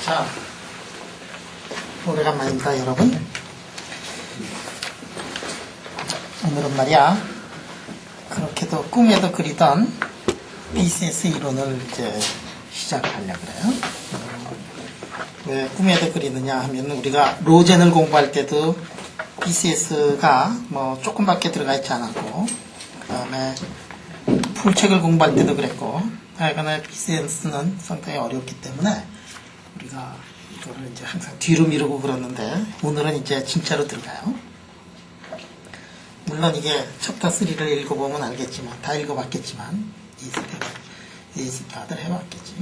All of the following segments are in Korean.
자, 오래간만입니다, 여러분. 오늘은 말이야, 그렇게도 꿈에도 그리던 BCS 이론을 이제 시작하려고 그래요. 왜 꿈에도 그리느냐 하면, 우리가 로젠을 공부할 때도 BCS가 뭐 조금밖에 들어가 있지 않았고, 그 다음에 풀책을 공부할 때도 그랬고, 하여간에 BCS는 상당히 어렵기 때문에 우리가 이거를 이제 항상 뒤로 미루고 그러는데, 오늘은 이제 진짜로 들어가요. 물론 이게 챕터 3를 읽어보면 알겠지만, 다 읽어봤겠지만, 예습 다들 해봤겠지.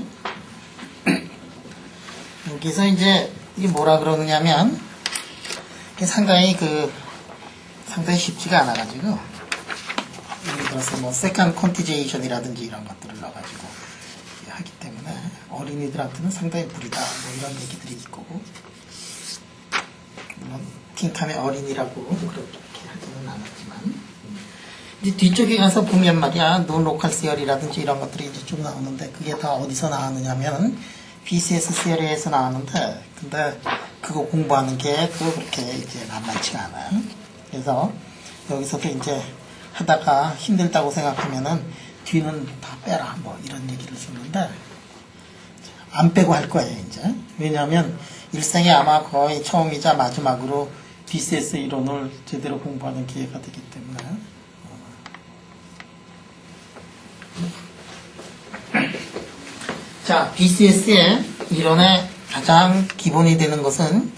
여기서 이제 이게 뭐라 그러느냐면, 이게 상당히 쉽지가 않아가지고, 예를 들어서 뭐 세컨 콘티제이션이라든지 이런 것들을 넣어가지고 하기 때문에 어린이들한테는 상당히 무리다, 뭐 이런 얘기들이 있고, 물론 팅캄의 어린이라고 그렇게 하지는 않았지만, 이제 뒤쪽에 가서 보면 말이야, 논 로컬 시어리라든지 이런 것들이 이제 쭉 나오는데, 그게 다 어디서 나왔느냐면 BCS 시어리에서 나왔는데, 근데 그거 공부하는 게 또 그렇게 이제 만만치가 않아요. 그래서 여기서도 이제 하다가 힘들다고 생각하면은 뒤는 다 빼라, 뭐 이런 얘기를 주는데, 안 빼고 할 거예요, 이제. 왜냐하면 일생에 아마 거의 처음이자 마지막으로 BCS 이론을 제대로 공부하는 기회가 되기 때문에. 자, BCS의 이론의 가장 기본이 되는 것은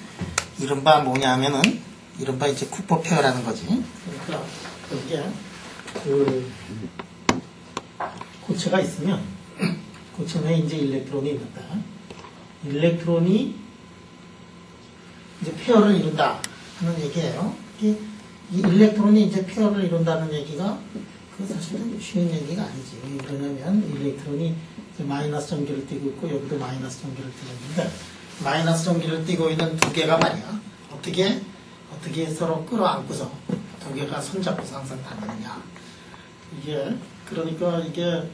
이른바 뭐냐면은, 이른바 이제 쿠퍼 페어라는 거지. 그러니까 여기에 고체가 있으면, 고체 내에 이제 일렉트론이 있는다. 일렉트론이 이제 페어를 이룬다 하는 얘기예요. 이 일렉트론이 이제 페어를 이룬다는 얘기가 그 사실은 쉬운 얘기가 아니지. 왜 그러냐면 일렉트론이 이제 마이너스 전기를 띠고 있고, 여기도 마이너스 전기를 띠고 있는데, 마이너스 전기를 띠고 있는 두 개가 말이야, 어떻게 서로 끌어안고서 두 개가 손잡고서 항상 다니느냐. 이게 그러니까 이게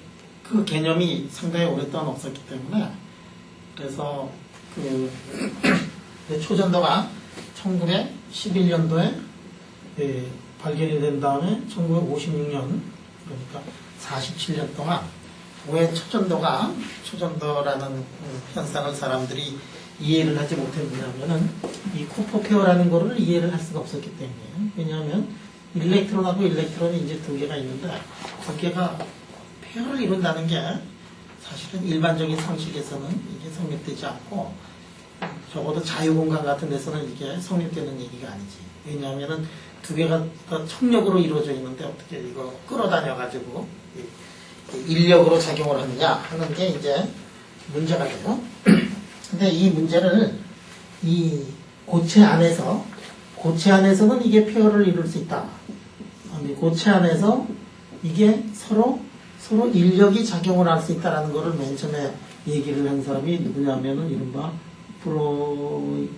그 개념이 상당히 오랫동안 없었기 때문에, 그래서 초전도가 1911년도에 발견이 된 다음에 1956년, 그러니까 47년 동안 왜 초전도라는 현상을 사람들이 이해를 하지 못했느냐면은, 이 쿠퍼 페어라는 거를 이해를 할 수가 없었기 때문이에요. 왜냐하면 일렉트론하고 일렉트론이 이제 두 개가 있는데, 두 개가 페어를 이룬다는 게 사실은 일반적인 상식에서는 이게 성립되지 않고, 적어도 자유공간 같은 데서는 이게 성립되는 얘기가 아니지. 왜냐하면은 두 개가 다 청력으로 이루어져 있는데, 어떻게 이거 끌어다녀가지고 인력으로 작용을 하느냐 하는 게 이제 문제가 돼요. 근데 이 문제를 이 고체 안에서는 이게 페어를 이룰 수 있다. 고체 안에서 이게 서로 인력이 작용을 할 수 있다라는 거를 맨 처음에 얘기를 한 사람이 누구냐면은 이른바 프로일리히인데,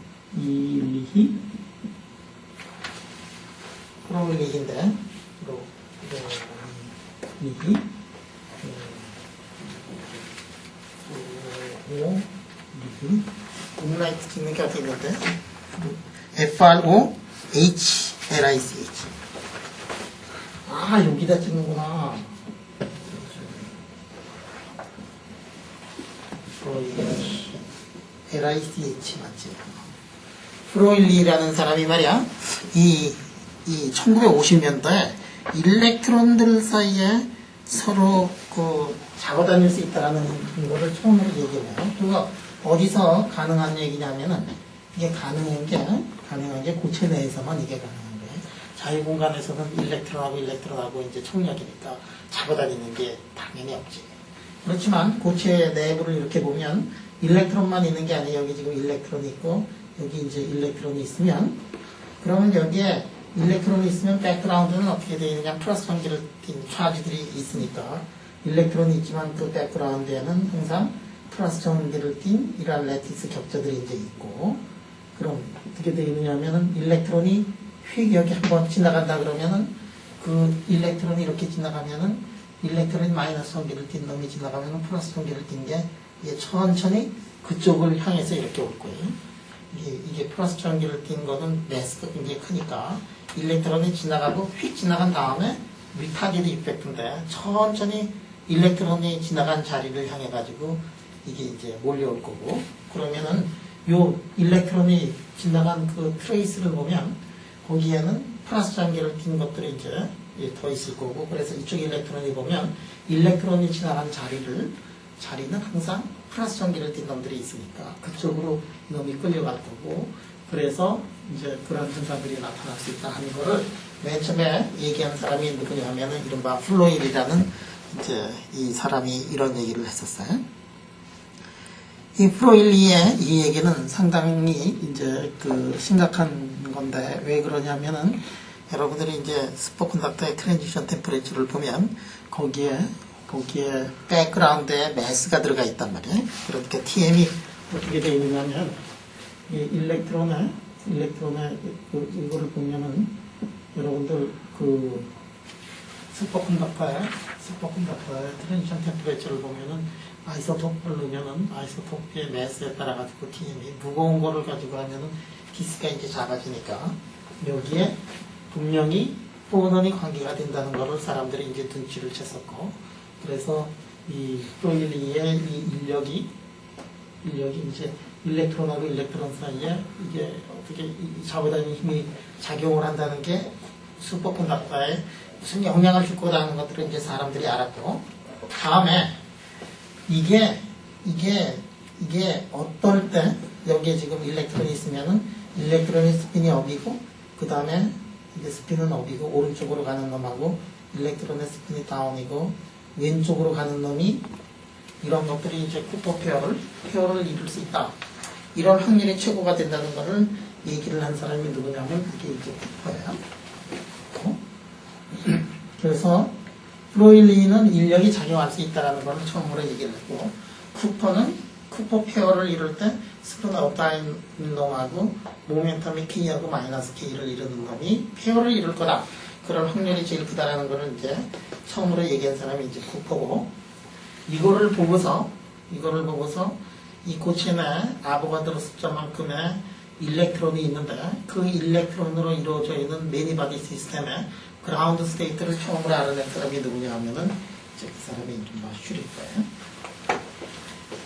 옴라이트 찍는 게 어디 있는데? FROHLICH. 아, 여기다 찍는구나. LICH 맞지? 프로일리라는 사람이 말이야, 이 1950년도에 일렉트론들 사이에 서로 잡아다닐 수 있다는 거를 처음으로 얘기해요. 그거 어디서 가능한 얘기냐면은, 이게 가능한 게 고체 내에서만 이게 가능한 거예요. 자유 공간에서는 일렉트론하고 이제 총력이니까 잡아다니는 게 당연히 없지. 그렇지만 고체 내부를 이렇게 보면 일렉트론만 있는 게 아니에요. 여기 지금 일렉트론이 있고 여기 이제 일렉트론이 있으면 그러면 여기에 일렉트론이 있으면 백그라운드는 어떻게 되어 있느냐? 플러스 전기를 띤 차지들이 있으니까 일렉트론이 있지만 그 백그라운드에는 항상 플러스 전기를 띤 이러한 레티스 격자들이 이제 있고 그럼 어떻게 되어 있느냐면은 일렉트론이 휙 여기 한번 지나간다 그러면은 그 일렉트론이 이렇게 지나가면은 일렉트론이 마이너스 전기를 띤 놈이 지나가면은 플러스 전기를 띈 게 이게 천천히 그쪽을 향해서 이렇게 올 거예요. 이게 플러스 전기를 띈 거는 매스가 굉장히 크니까 일렉트론이 지나가고 휙 지나간 다음에 리타디드 이펙트인데 천천히 일렉트론이 지나간 자리를 향해 가지고 이게 이제 몰려올 거고 그러면은 요 일렉트론이 지나간 그 트레이스를 보면 거기에는 플러스 전기를 띈 것들이 이제 더 있을 거고 그래서 이쪽 일렉트론이 보면 일렉트론이 지나간 자리는 항상 플러스 전기를 띤 놈들이 있으니까 그쪽으로 놈이 끌려갈 거고 그래서 이제 그런 현상들이 나타날 수 있다 하는 거를 맨 처음에 얘기한 사람이 누구냐 하면은 이른바 플로일이라는 이제 이 사람이 이런 얘기를 했었어요. 이 프로일리의 이 얘기는 상당히 이제 그 심각한 건데 왜 그러냐면은 여러분들이 이제 스포컨덕터의 트랜지션 템퍼레이처를 보면 거기에 백그라운드에 매스가 들어가 있단 말이에요. 그러니까 TM이 어떻게 되어 있느냐면 이 일렉트론에 이거를 보면은 여러분들 그 스포컨덕터의 트랜지션 템퍼레이처를 보면은 아이소톱을 넣으면은 아이소톱의 매스에 따라 가지고 TM이 무거운 거를 가지고 하면은 기스가 이제 작아지니까 여기에 분명히 포논이 관계가 된다는 거를 사람들이 이제 눈치를 챘었고 그래서 이 프로일리의 이 인력이 이제 일렉트론하고 일렉트론 사이에 이게 어떻게 잡아다니는 힘이 작용을 한다는 게 슈퍼컨덕터에 무슨 영향을 줄 거라는 것들을 이제 사람들이 알았고 다음에 이게 어떨 때 여기에 지금 일렉트론이 있으면은 일렉트론의 스핀이 업이고 그 다음에 이게 스핀은 업이고 오른쪽으로 가는 놈하고 일렉트론의 스핀이 다운이고 왼쪽으로 가는 놈이 이런 것들이 이제 쿠퍼 페어를 이룰 수 있다. 이런 확률이 최고가 된다는 것을 얘기를 한 사람이 누구냐면 이게 이제 쿠퍼예요. 그래서 프로일리는 인력이 작용할 수 있다는 걸 처음으로 얘기를 했고 쿠퍼 페어를 이룰 때 스푼 업다인 놈하고 모멘텀이 K하고 마이너스 K를 이루는 놈이 페어를 이룰 거다. 그런 확률이 제일 크다라는 거를 이제 처음으로 얘기한 사람이 이제 쿠퍼고 이거를 보고서 이 고체 내 아보가드로 숫자만큼의 일렉트론이 있는데 그 일렉트론으로 이루어져 있는 매니바디 시스템의 그라운드 스테이트를 처음으로 알아낸 사람이 누구냐 하면은 이제 그 사람이 이른바 슈릴 거예요.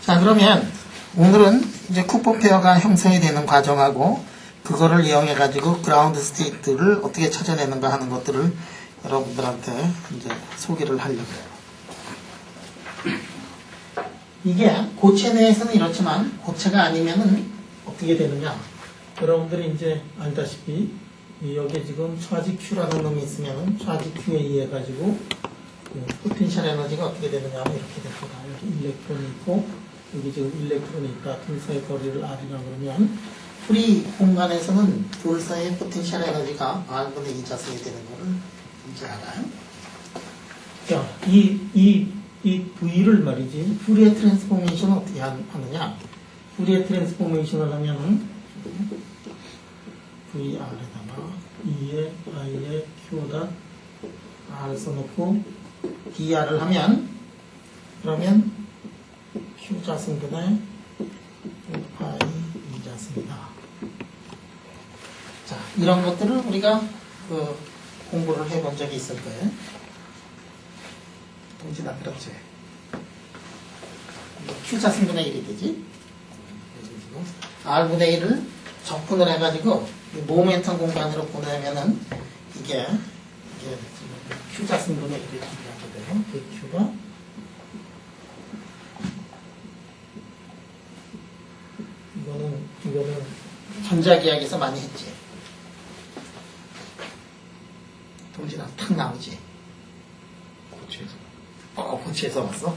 자, 그러면 오늘은 이제 쿠퍼 페어가 형성이 되는 과정하고 그거를 이용해 가지고 그라운드 스테이트를 어떻게 찾아내는가 하는 것들을 여러분들한테 이제 소개를 하려고요. 이게 고체 내에서는 이렇지만 고체가 아니면은 어떻게 되느냐? 여러분들이 이제 알다시피 여기에 지금 차지 Q라는 놈이 있으면은 차지 Q에 의해 가지고 포텐셜 에너지가 어떻게 되느냐 하면 이렇게 될 거다. 여기 일렉트론이 있고 여기 지금 일렉트론이 있다. 둘 사이의 거리를 R이라고 그러면 프리 공간에서는 둘 사이의 포텐셜 에너지가 R분의 2자승이 되는 거를 이제 알아요. 자, 이 V를 말이지 푸리에 트랜스포메이션을 어떻게 하느냐? 푸리에 트랜스포메이션을 하면은 VR에다가 E에 I에 Q에다 R 써놓고 DR을 하면 그러면 Q자승분의 5파이 2자승이다. 자, 이런 것들을 우리가 공부를 해본 적이 있을 거예요. 동시다, 그렇지. Q자승분의 1이 되지. R분의 1을 적분을 해가지고 모멘텀 공간으로 보내면은 이게 Q자승분의 1이 준비하게 돼요. 그 Q가 이거는 전자기학에서 많이 했지. 고치에서 왔어?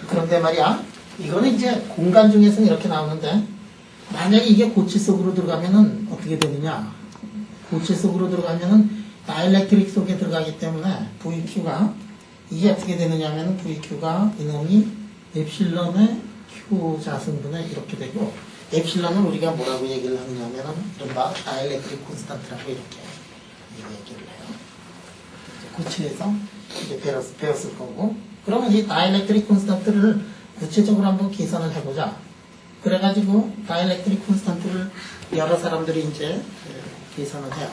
그런데 말이야, 이거는 이제 공간 중에서는 이렇게 나오는데, 만약에 이게 고치 속으로 들어가면은 어떻게 되느냐? 고치 속으로 들어가면은 다이렉트릭 속에 들어가기 때문에 VQ가, 이게 어떻게 되느냐 하면 VQ가 이놈이 엡실론의 Q 자승분의 이렇게 되고, 엡실론은 우리가 뭐라고 얘기를 하느냐 하면은, 이른바 다이렉트릭 콘스탄트라고 이렇게 얘기를 해요. 고치에서 이제 배웠을 거고, 그러면 이 다이렉트릭 콘스탄트를 구체적으로 한번 계산을 해보자. 그래가지고 다이렉트릭 콘스탄트를 여러 사람들이 이제 계산을 해요.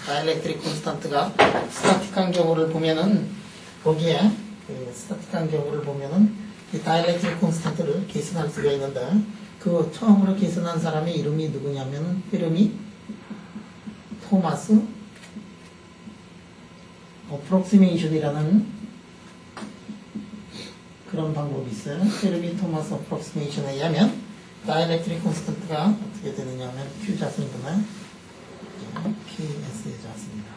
다이렉트릭 콘스탄트가 스타틱한 경우를 보면은 거기에 스타틱한 경우를 보면은 이 다이렉트릭 콘스탄트를 계산할 수가 있는데, 그 처음으로 계산한 사람의 이름이 누구냐면은 이름이 토마스 어프록시메이션이라는 그런 방법이 있어요. 페르미 토마스 어프록시메이션에 의하면 다이렉트릭 콘스턴트가 어떻게 되느냐면 Q 자승분의 KS의 자승이다.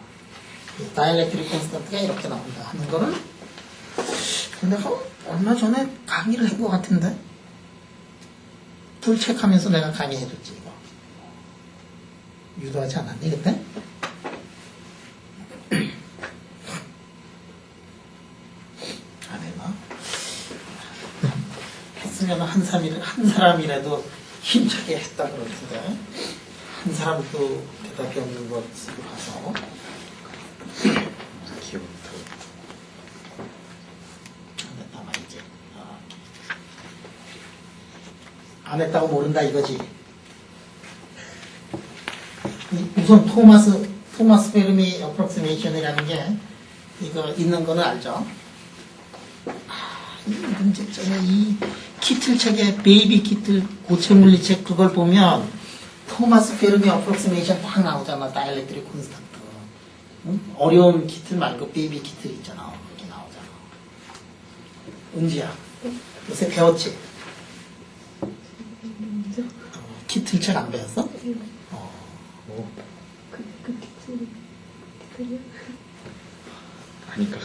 다이렉트릭 콘스턴트가 이렇게 나온다 하는 거를 내가 얼마 전에 강의를 한 것 같은데 풀체크하면서 내가 강의해줬지 이거. 유도하지 않았니 그때? 했으면 한 사람이라도 힘차게 했다 그러는데 한 사람도 대답이 없는 것으로 봐서 기억부터 안 했다 말이지. 안 했다고 모른다 이거지. 우선 토마스 페르미 어프록시메이션이라는 게 이거 있는 거는 알죠? 이 문제점에 이 키틀 책에 베이비 키틀 고체 물리책 그걸 보면 토마스 페르미 어프록시메이션 딱 나오잖아. 다이렉트릭 콘스탄트. 응? 어려운 키틀 말고 베이비 키틀 있잖아. 거기 나오잖아. 은지야 요새 배웠지? 키틀 책 안 배웠어? 아니까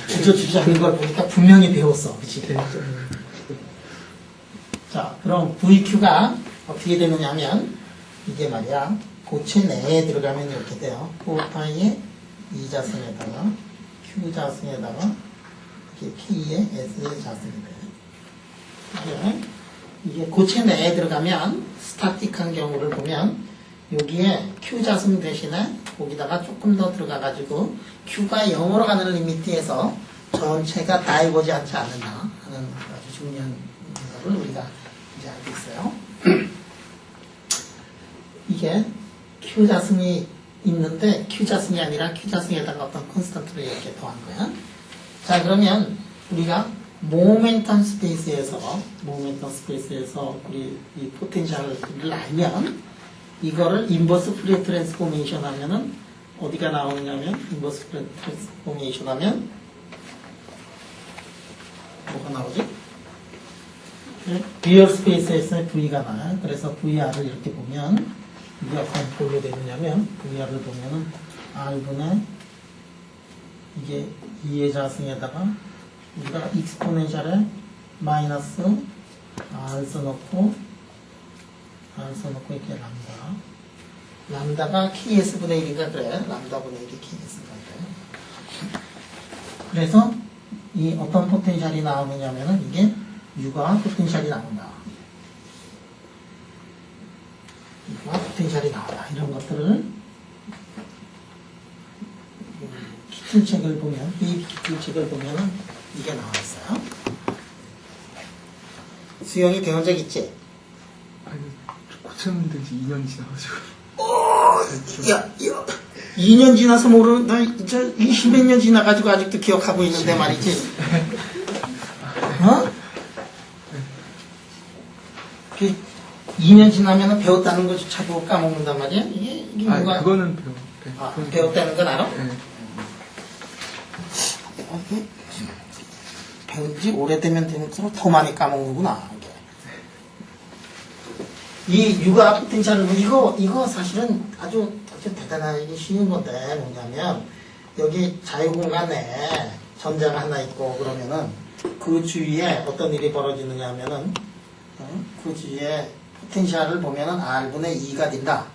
주저주저하는 걸 보니까 분명히 배웠어. 그치? 자, 그럼 VQ가 어떻게 되느냐 하면 이게 말이야 고체 내에 들어가면 이렇게 돼요. 4파이의 2자승에다가 Q자승에다가 K의 S의 자승이 돼요. 이게 고체 내에 들어가면 스타틱한 경우를 보면 여기에 Q자승 대신에 거기다가 조금 더 들어가가지고 Q가 0으로 가는 리미트에서 전체가 다이버지 않지 않느냐 하는 아주 중요한 것을 우리가 이제 알고 있어요. 이게 Q자승이 있는데 Q자승이 아니라 Q자승에다가 어떤 콘스턴트를 이렇게 더한 거야. 자, 그러면 우리가 모멘텀 스페이스에서 우리 이 포텐셜을 알면 이거를 인버스 프리 트랜스포메이션 하면은 어디가 나오느냐면 인버스 프리 트랜스포메이션 하면 뭐가 나오지? 리얼 스페이스에서 V가 나요. 그래서 VR을 이렇게 보면 이게 어떤 꼴로 되느냐면 VR을 보면은 R분의 이게 2의 자승에다가 우리가 익스포넨셜에 마이너스 R 써놓고 이렇게 람다가 KS분의 1인가 그래. 람다분의 1이 KS인가 그래. 그래서 이 어떤 포텐셜이 나오느냐면은 이게 U가 포텐셜이 나온다. U가 포텐셜이 나온다. 이런 것들을 키틀책을 보면, 베이비 키틀책을 보면은 이게 나와 있어요. 수영이 배운 적 있지? 아니, 고쳐놓은 지 2년 지나가지고. 야, 2년 지나서 모르는, 나 진짜 20몇 년 지나가지고 아직도 기억하고 있는데 말이지. 어? 2년 지나면 배웠다는 것조차도 까먹는단 말이야? 이게 뭐가. 그거는 배웠대. 배웠다는 건 알아? 네. 배운 지 오래되면 되면서 더 많이 까먹는구나. 이 육아 포텐셜을 이거 사실은 아주 아주 대단하게 쉬운 건데 뭐냐면 여기 자유공간 내에 전자가 하나 있고 그러면은 그 주위에 어떤 일이 벌어지느냐 하면은 그 주위에 포텐셜을 보면은 R분의 2가 된다.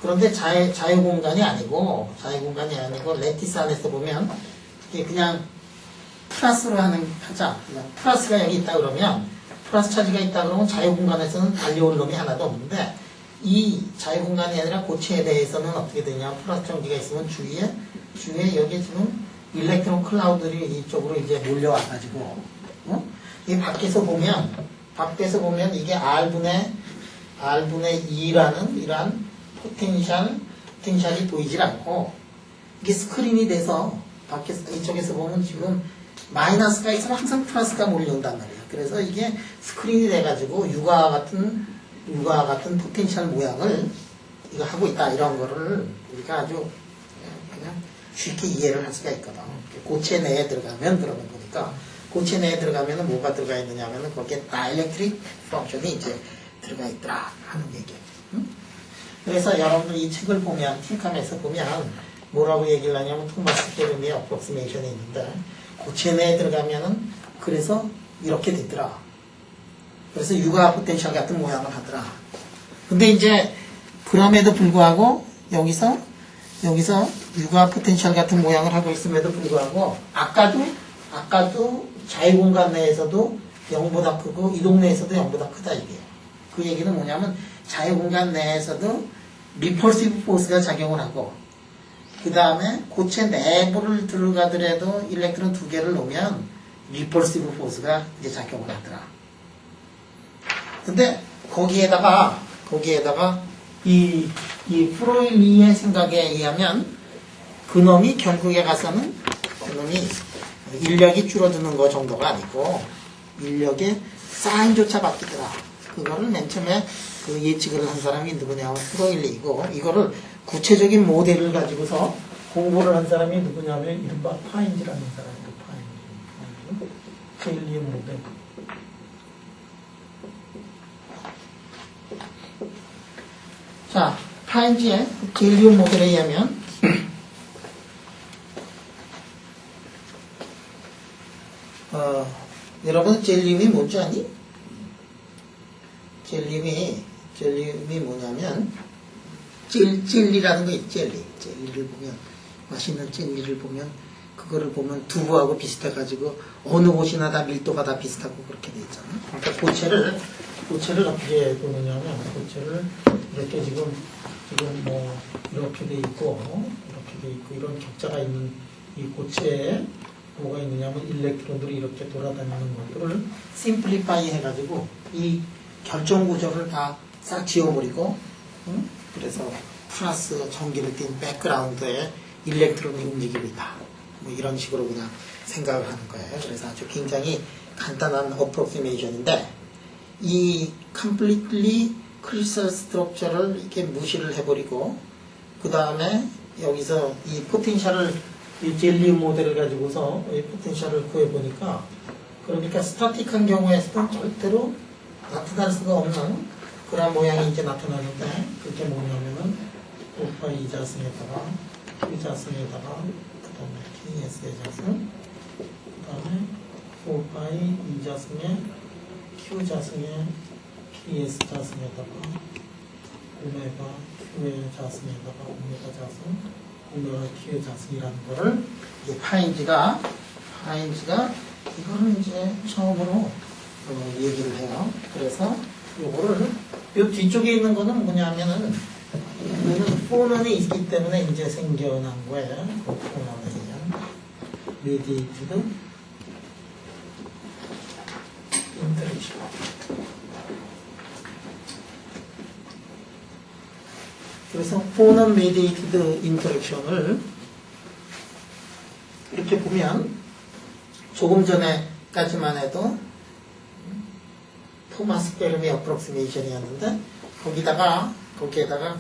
그런데 자유공간이 아니고 레티스 안에서 보면 이게 그냥 플러스로 하자. 그냥 플러스가 여기 있다 그러면 플러스 차지가 있다 그러면 자유공간에서는 달려올 놈이 하나도 없는데 이 자유공간이 아니라 고체에 대해서는 어떻게 되냐 플러스 전기가 있으면 주위에 여기 지금 일렉트론 클라우드들이 이쪽으로 이제 몰려와가지고 이 밖에서 보면 이게 R분의 2라는 이러한 포텐셜이 보이질 않고 이게 스크린이 돼서 밖에서 이쪽에서 보면 지금 마이너스가 있으면 항상 플러스가 몰려온단 말이에요. 그래서 이게 스크린이 돼가지고 육아와 같은 포텐셜 모양을 이거 하고 있다 이런 거를 우리가 아주 그냥 쉽게 이해를 할 수가 있거든. 고체 내에 들어가면 그러는 거니까 고체 내에 들어가면은 뭐가 들어가 있느냐 하면은 거기에 다이렉트릭 펑션이 이제 들어가 있더라 하는 얘기예요. 그래서 여러분들 이 책을 보면 팅캄에서 보면 뭐라고 얘기를 하냐면 토마스 페르미의 어프록시메이션이 있는데 고체 내에 들어가면은 그래서 이렇게 되더라. 그래서 육아 포텐셜 같은 모양을 하더라. 근데 이제 그럼에도 불구하고 여기서 육아 포텐셜 같은 모양을 하고 있음에도 불구하고 아까도 자유공간 내에서도 0보다 크고 이 동네에서도 0보다 크다 이게요. 그 얘기는 뭐냐면 자유공간 내에서도 리펄시브 포스가 작용을 하고 그 다음에 고체 내부를 들어가더라도 일렉트론 2개를 놓으면 리펄시브 포스가 이제 작용을 하더라. 근데 거기에다가 이 프로일리의 생각에 의하면 그놈이 결국에 가서는 그놈이 인력이 줄어드는 거 정도가 아니고 인력의 사인조차 바뀌더라. 그거를 맨 처음에 그 예측을 한 사람이 누구냐면 프로일리이고 이거를 구체적인 모델을 가지고서 공부를 한 사람이 누구냐면 이른바 파인즈라는 사람이에요. 파인즈. 제일리의 모델. 자, 파인즈의 제일리움 모델에 의하면 여러분 젤리움이 뭔지 아니? 젤리움이 뭐냐면 젤리라는 거 있지. 젤리를 보면 맛있는 젤리를 보면 그거를 보면 두부하고 비슷해가지고 어느 곳이나 다 밀도가 다 비슷하고 그렇게 돼 있잖아. 그러니까 고체를 어떻게 보느냐면 고체를 이렇게 지금 뭐 이렇게 돼 있고 이런 격자가 있는 이 고체에 뭐가 있느냐면 일렉트론들이 이렇게 돌아다니는 것들을 심플리파이 해가지고 이 결정 구조를 다 싹 지워버리고 그래서 플러스 전기를 띤 백그라운드에 일렉트론이 움직이고 있다. 뭐 이런 식으로 그냥 생각을 하는 거예요. 그래서 아주 굉장히 간단한 어프로시메이션인데 이 completely crystal structure를 이렇게 무시를 해버리고 그 다음에 여기서 이 포텐셜을 이 젤리움 모델을 가지고서 이 포텐셜을 구해보니까 그러니까 스타틱한 경우에서는 절대로 나타날 수가 없는 그런 모양이 이제 나타나는데 그게 뭐냐면은 5파이 자승에다가 Q자승에다가 그 다음에 KS의 자승 그 다음에 4파이 2자승에 Q자승에 KS 자승에다가 오메가 Q의 자승에다가 오메가 자승 오메가 Q의 자승이라는 거를 이제 파인즈가 이거를 이제 처음으로 얘기를 해요. 그래서 요거를 요 뒤쪽에 있는 거는 뭐냐면은 이거는 포넌이 있기 때문에 이제 생겨난 거예요. 그 포넌에 의한 mediated interaction. 그래서 포넌 mediated interaction을 이렇게 보면 조금 전에까지만 해도 토마스 페르미 어프록시메이션이었는데 거기에다가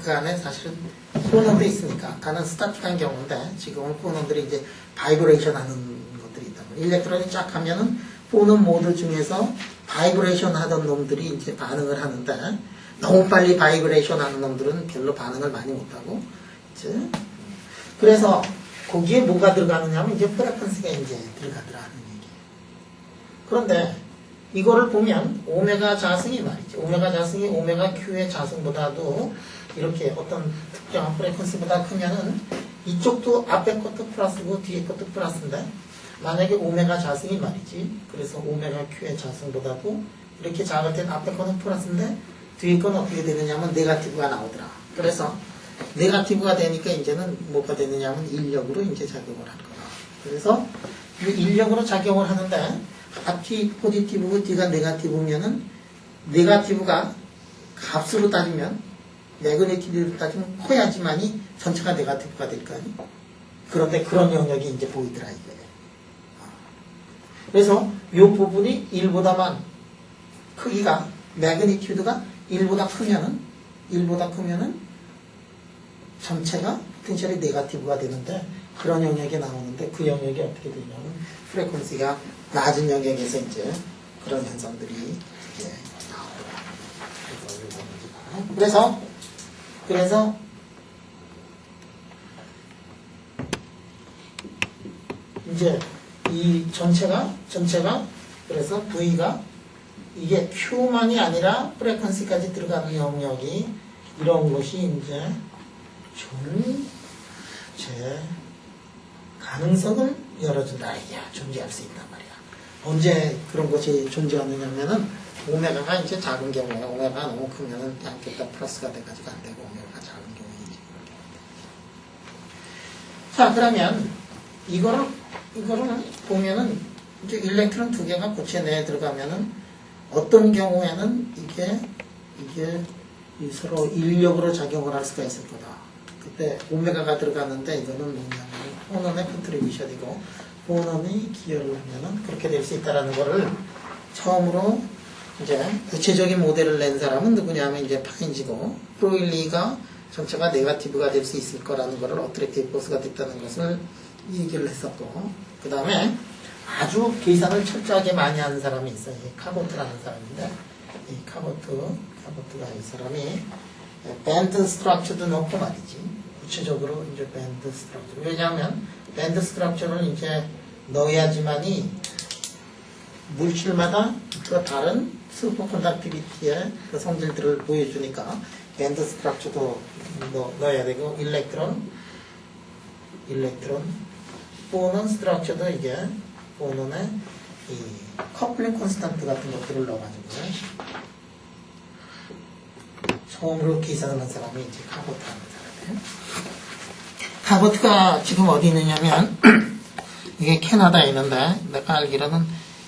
그 안에 사실은 포넌도 있으니까 아까는 스타틱한 경우인데 지금은 포넌들이 이제 바이브레이션 하는 것들이 있다. 일렉트론이 쫙 하면은 포넌 모드 중에서 바이브레이션 하던 놈들이 이제 반응을 하는데 너무 빨리 바이브레이션 하는 놈들은 별로 반응을 많이 못하고 그치? 그래서 거기에 뭐가 들어가느냐면 이제 프레퀀스가 이제 들어가더라는 얘기예요. 그런데 이거를 보면 오메가 자승이 말이죠. 오메가 자승이 오메가 Q의 자승보다도 이렇게 어떤 특정한 프레퀀스보다 크면은 이쪽도 앞에 것도 플러스고 뒤에 것도 플러스인데 만약에 오메가 자승이 말이지. 그래서 오메가 Q의 자승보다도 이렇게 작을 땐 앞에 거는 플러스인데 뒤에 건 어떻게 되느냐면 네가티브가 나오더라. 그래서 네가티브가 되니까 이제는 뭐가 되느냐면 인력으로 이제 작용을 할 거다. 그래서 이 인력으로 작용을 하는데 앞이 포지티브고 뒤가 네가티브면은 네가티브가 값으로 따지면 매그니티브로 따지면 커야지만이 전체가 네가티브가 될 거 아니? 그런데 그런 영역이 이제 보이더라 이거예요. 그래서 이 부분이 1보다만 크기가 매그니튜드가 1보다 크면은 전체가 포텐셜이 네가티브가 되는데 그런 영역이 나오는데 그 영역이 어떻게 되냐면 프레퀀시가 낮은 영역에서 이제 그런 현상들이 이제 나오더라. 그래서 이제 이 전체가 그래서 V가 이게 Q만이 아니라 프레퀀시까지 들어가는 영역이 이런 것이 이제 존재 가능성을 열어준다. 이게 존재할 수 있단 말이야. 언제 그런 것이 존재하느냐면은 오메가가 이제 작은 경우에 오메가가 너무 크면은 양쪽 다 플러스가 돼가지고 안 되고 오메가가 작은 경우에 자 그러면 이거를 보면은 이제 일렉트론 두 개가 고체 내에 들어가면은 어떤 경우에는 이게 서로 인력으로 작용을 할 수가 있을 거다. 그때 오메가가 들어가는데 이거는 뭐냐면 포넌의 컨트리뷰션이고 포넌이 기여를 하면은 그렇게 될 수 있다라는 거를 처음으로 이제 구체적인 모델을 낸 사람은 누구냐면 이제 파인지고 프로일리가 전체가 네가티브가 될 수 있을 거라는 거를 어트랙티브 포스가 됐다는 것을 얘기를 했었고 그 다음에 아주 계산을 철저하게 많이 하는 사람이 있어요. 카보트라는 사람인데 이 카보트가 이 사람이 밴드 스트럭처도 넣고 말이지. 구체적으로 이제 밴드 스트럭처. 왜냐하면 밴드 스트럭처를 이제 넣어야지만이 물질마다 그 다른 슈퍼컨덕티비티의 그 성질들을 보여주니까 밴드 스트럭처도 넣어야 되고 일렉트론 보논 스트럭처도 이게 보논의 이 커플링 콘스탄트 같은 것들을 넣어가지고 처음으로 계산을 한 사람이 이제 카보트라는 사람이에요. 카보트가 지금 어디 있느냐면 이게 캐나다에 있는데 내가 알기로는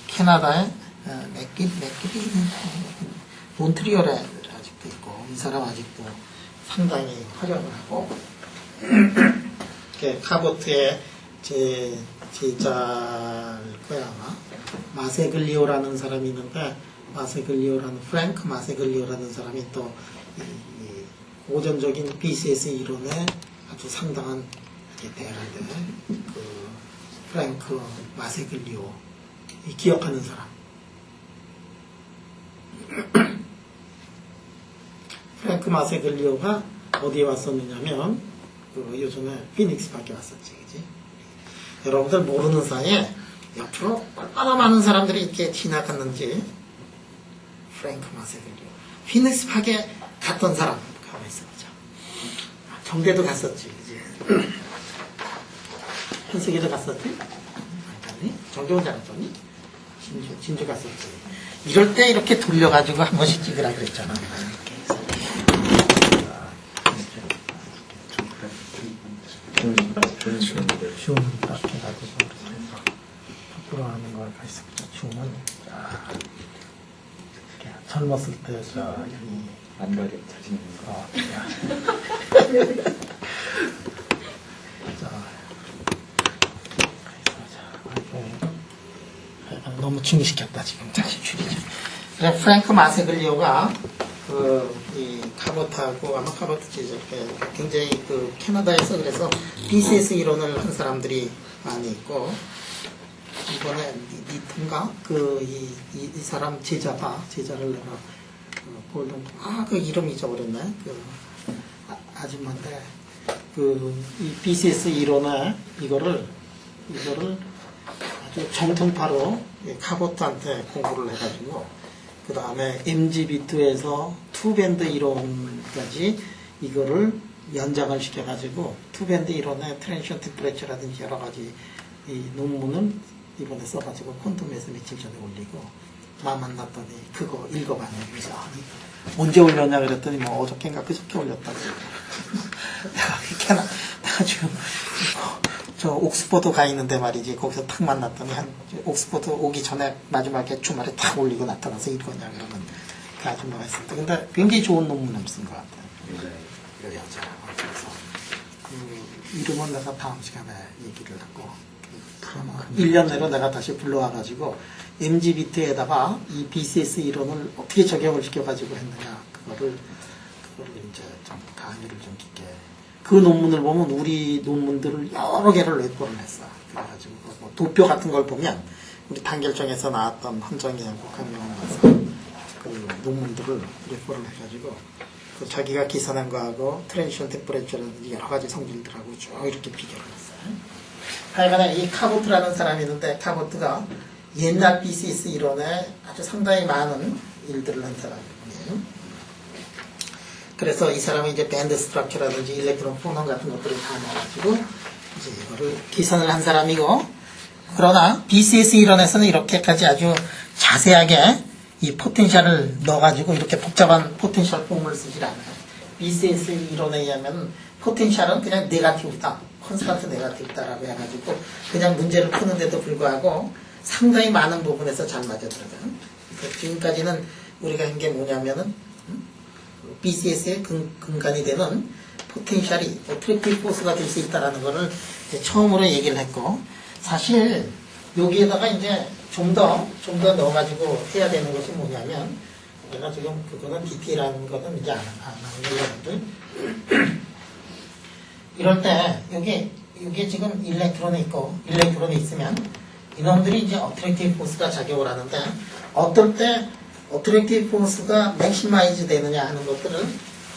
캐나다의 맥길이 몬트리올에 아직도 있고 이 사람 아직도 상당히 활약을 하고 카보트의 제자일 거야 아마 마세글리오라는 사람이 있는데 프랭크 마세글리오라는 사람이 또 고전적인 BCS 이론에 아주 상당한 대안인데 그 프랭크 마세글리오 기억하는 사람 프랭크 마세글리오가 어디에 왔었느냐면 그 요즘에 피닉스 밖에 왔었지 그지? 여러분들 모르는 사이에 옆으로 얼마나 많은 사람들이 이렇게 지나갔는지 프랭크 마세글리오 피닉스 밖에 갔던 사람 가만히 있어보자. 정대도 갔었지 그지? 현석이도 갔었지? 안 갔니? 정대 혼자 갔었니? 진주 갔었지. 이럴 때 이렇게 돌려가지고 한 번씩 찍으라 그랬잖아. 줌 딱 해가지고 밖으로 하는 걸 가있어. 줌은 젊었을 때 여기 안 가려 자신 있는 거. 너무 충시켰다 지금 다시 줄이죠. 그래 프랭크 마세글리오가 이 카보트하고 아마 카보트 제작회 굉장히 그 캐나다에서 그래서 BCS 이론을 한 사람들이 많이 있고 이번에 니튼가 이 사람 제자를 내가 볼던 그 이름 잊어버렸네 그 아줌마인데 이 BCS 이론에 이거를 아주 정통파로 카보트한테 공부를 해가지고, 그 다음에 MGB2에서 투밴드 이론까지 이거를 연장을 시켜가지고, 투밴드 이론의 트랜지션 템퍼레처라든지 여러 가지 이 논문을 이번에 써가지고 콘돔에서 며칠 전에 올리고, 나 만났더니 그거 읽어봤네. 그래서 언제 올렸냐 그랬더니 뭐 어저께인가 그저께 올렸다고. 야, 걔나 나 지금 저 옥스퍼드 가 있는데 말이지. 거기서 탁 만났더니 한 옥스퍼드 오기 전에 마지막에 주말에 탁 올리고 나타나서 읽었냐 그러면 그 아줌마가 있었다. 근데 굉장히 좋은 논문을 쓴 것 같아요. 여자. 그래서 그 이름은 내가 다음 시간에 얘기를 하고, 1년 내로 내가 다시 불러와가지고 MGBT에다가 이 BCS 이론을 어떻게 적용을 시켜가지고 했느냐, 그거를 이제 좀 강의를 좀 깊게. 그 논문을 보면 우리 논문들을 여러 개를 레포를 했어. 그래가지고 뭐 도표 같은 걸 보면 우리 단결정에서 나왔던 헌정이하고 강명원 가서 그 논문들을 레포를 해가지고 그 자기가 기선한 거하고 트랜지션 템퍼레처라든지 여러 가지 성질들하고 쭉 이렇게 비교를 했어요. 하여간에 이 카보트라는 사람이 있는데, 카보트가 옛날 BCS 이론에 아주 상당히 많은 일들을 한 사람이에요. 그래서 이 사람이 이제 밴드 스트럭처라든지 일렉트론 포넌 같은 것들을 다 넣어가지고 이제 이거를 기선을 한 사람이고, 그러나 BCS 이론에서는 이렇게까지 아주 자세하게 이 포텐셜을 넣어가지고 이렇게 복잡한 포텐셜 폼을 쓰질 않아요. BCS 이론에 의하면 포텐셜은 그냥 네가티브다, 콘스턴트 네가티브다라고 해가지고 그냥 문제를 푸는데도 불구하고 상당히 많은 부분에서 잘 맞아들어요. 그래서 지금까지는 우리가 한 게 뭐냐면은 BCS의 근간이 되는 포텐셜이 어트랙티브 포스가 될 수 있다라는 거를 이제 처음으로 얘기를 했고, 사실 여기에다가 이제 좀 더 넣어가지고 해야 되는 것이 뭐냐면, 내가 지금 그거는 디테일한 거는 이제 안 하려는데, 이럴 때 여기 지금 일렉트론이 있고, 일렉트론이 있으면 이놈들이 이제 어트랙티브 포스가 작용을 하는데, 어떨 때 어트랙티브 포스가 맥시마이즈 되느냐 하는 것들을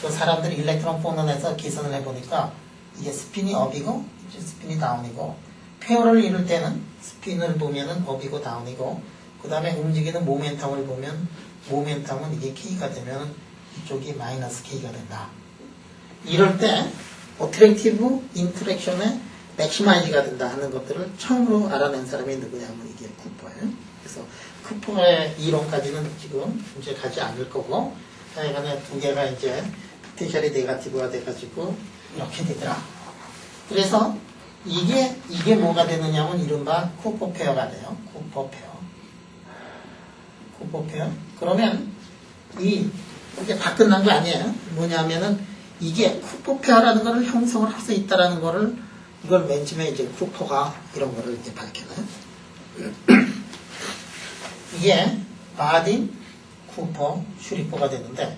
그 사람들이 일렉트론 포넌에서 계산을 해보니까 이게 스핀이 업이고 이제 스핀이 다운이고, 페어를 이룰 때는 스핀을 보면은 업이고 다운이고, 그 다음에 움직이는 모멘텀을 보면 모멘텀은 이게 K가 되면 이쪽이 마이너스 K가 된다. 이럴 때 어트랙티브 인터랙션에 맥시마이즈가 된다 하는 것들을 처음으로 알아낸 사람이 누구냐면 이게 쿠퍼예요. 그래서 쿠퍼의 이론까지는 지금 이제 가지 않을 거고, 하여간에 두 개가 이제 포텐셜이 네가티브가 돼가지고 이렇게 되더라. 그래서 이게 뭐가 되느냐면 이른바 쿠퍼 페어가 돼요. 쿠퍼 페어. 그러면 이게 다 끝난 거 아니에요. 뭐냐면은 이게 쿠퍼 페어라는 거를 형성을 할 수 있다라는 거를, 이걸 맨 처음에 이제 쿠퍼가 이런 거를 이제 밝혀놔요. 이게 바딘, 쿠퍼, 슈리퍼가 되는데,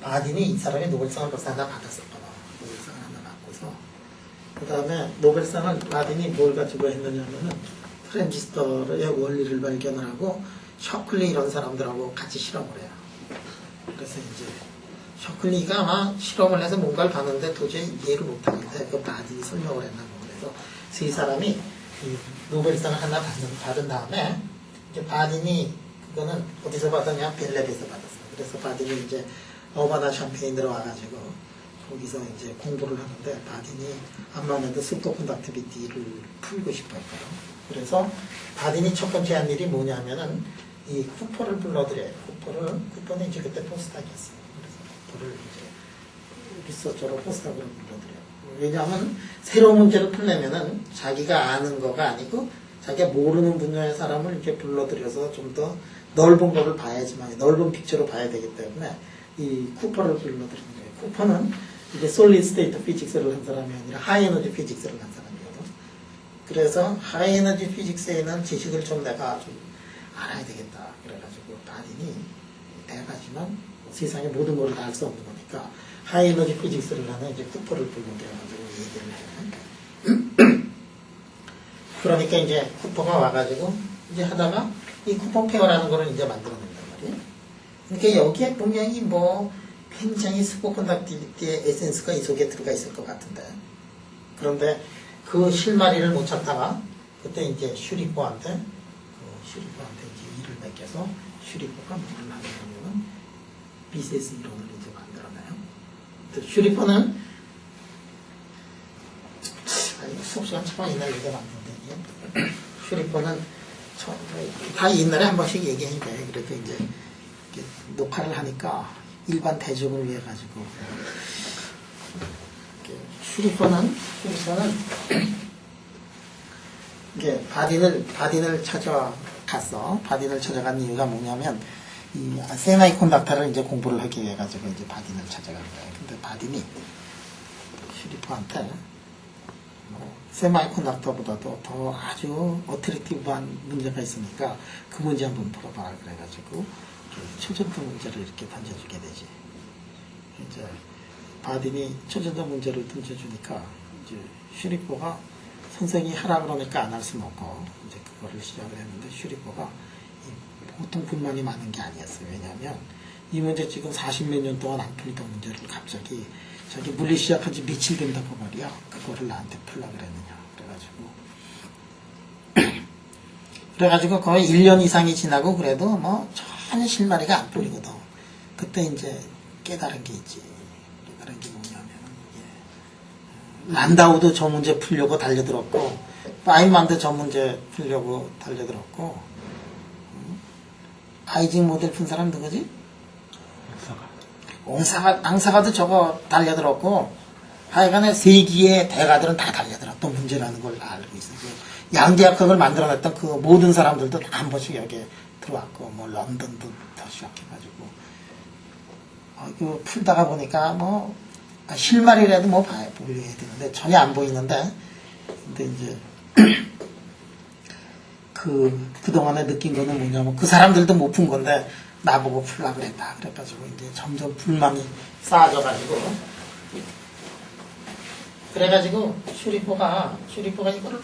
바딘이 이 사람이 노벨상을 벌써 하나 받았었거든. 노벨상을 하나 받고서, 그 다음에 노벨상을 바딘이 뭘 가지고 했느냐면은 트랜지스터의 원리를 발견을 하고 셔클리 이런 사람들하고 같이 실험을 해요. 그래서 이제 셔클리가 아마 실험을 해서 뭔가를 봤는데 도저히 이해를 못하는데 그 바딘이 설명을 했나 봐. 그래서 세 사람이 이 노벨상을 하나 받은 다음에 이제 바딘이 그거는 어디서 받았냐? 벨랩에서 받았어요. 그래서 바딘이 이제 어바나 샴페인으로 와가지고 거기서 이제 공부를 하는데, 바딘이 암만 해도 슈퍼컨덕티비티를 풀고 싶어 했거든. 그래서 바딘이 첫 번째 한 일이 뭐냐면은 이 쿠퍼를 불러들여요. 쿠퍼는 이제 그때 포스닥이었어요. 그래서 쿠퍼를 이제 리서처로 포스닥으로 불러들여요. 왜냐하면 새로운 문제를 풀려면은 자기가 아는 거가 아니고 자기가 모르는 분야의 사람을 이렇게 불러들여서 좀 더 넓은 거를 봐야지만, 넓은 픽처로 봐야 되기 때문에 이 쿠퍼를 불러들이는 거예요. 쿠퍼는 이게 솔리드 스테이트 피직스를 한 사람이 아니라 하이 에너지 피직스를 한 사람이거든. 그래서 하이 에너지 피직스에 있는 지식을 좀 내가 좀 알아야 되겠다. 그래가지고 바딘이 대가지만 세상의 모든 걸 다 알 수 없는 거니까 하이 에너지 피직스를 하는 이제 쿠퍼를 불러들여가지고 얘기를 해요. 그러니까 이제 쿠퍼가 와가지고 이제 하다가 이 쿠퍼 페어라는 거를 이제 만들어낸단 말이에요. 그러니까 여기에 분명히 뭐 굉장히 슈퍼컨덕티비티의 에센스가 이 속에 들어가 있을 것 같은데. 그런데 그 실마리를 못 찾다가 그때 이제 슈리퍼한테 이제 일을 맡겨서 슈리퍼가 뭘 하냐면 미세스 이론을 이제 만들어내요. 슈리퍼는 수업 시간 처음 옛날 얘기가 많은데 슈리퍼는 다 옛날에 한 번씩 얘기했는데 그래도 이제 이렇게 녹화를 하니까 일반 대중을 위해 가지고 슈리퍼는 이게 바딘을 찾아갔어. 바딘을 찾아간 이유가 뭐냐면 이 세마이콘덕터를 이제 공부를 하기 위해 가지고 이제 바딘을 찾아간 거야. 근데 바딘이 슈리퍼한테 세마이콘덕터보다도 더 아주 어트랙티브한 문제가 있으니까 그 문제 한번 풀어봐라 그래가지고 초전도 문제를 이렇게 던져주게 되지. 이제 바딘이 초전도 문제를 던져주니까 이제 슈리퍼가 선생이 하라 그러니까 안 할 수는 없고 이제 그거를 시작을 했는데 슈리퍼가 보통 불만이 많은 게 아니었어요. 왜냐하면 이 문제 지금 40몇 년 동안 안 풀던 문제를 갑자기 자기 물리 시작한 지 며칠 된다고 말이야. 그거를 나한테 풀라 그랬느냐. 그래가지고 거의 1년 이상이 지나고 그래도 뭐 전혀 실마리가 안 풀리거든. 그때 이제 깨달은 게 있지. 깨달은 게 뭐냐면 란다우도 저 문제 풀려고 달려들었고 파인만도 저 문제 풀려고 달려들었고 아이징 모델 푼 사람 누구지? 앙사가도 저거 달려들었고 하여간에 세기의 대가들은 다 달려들었던 문제라는 걸 알고 있어요. 양대학학을 만들어냈던 그 모든 사람들도 다 한 번씩 여기에 들어왔고 뭐 런던도 더 시작해가지고 이거 풀다가 보니까 뭐 실마리라도 뭐 보여야 되는데 전혀 안 보이는데 근데 이제 그동안에 느낀 거는 뭐냐면 그 사람들도 못 푼 건데 나보고 풀라 그랬다. 그래가지고 이제 점점 불만이 쌓아져가지고 그래가지고 슈리퍼가 이거를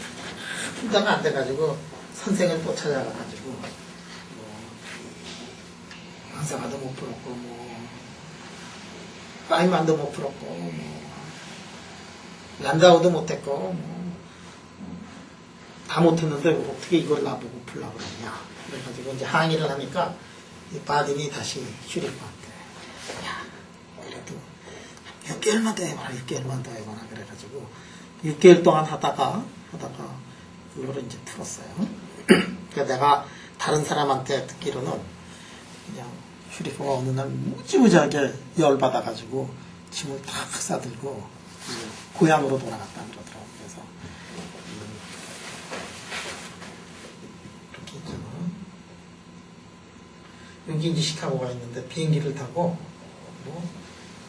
풀다가 안 돼가지고 선생을 또 찾아가가지고 뭐 항상가도 못 풀었고 뭐 파인만도 못 풀었고 뭐 란다우도 못했고 뭐 다 못했는데 어떻게 이걸 나보고 풀라 그러냐. 그래가지고 이제 항의를 하니까 이 바딘이 다시 슈리퍼한테 야 그래도 6개월만 더 해봐라 6개월만 더 해봐라 그래가지고 6개월 동안 하다가 그거를 이제 풀었어요. 그러니까 내가 다른 사람한테 듣기로는 그냥 슈리퍼가 어느 날 무지무지하게 열받아가지고 짐을 탁 싸들고 고향으로 돌아갔다 그러더라고. 그래서 이렇게 있잖아. 여기 이제 시카고가 있는데 비행기를 타고 뭐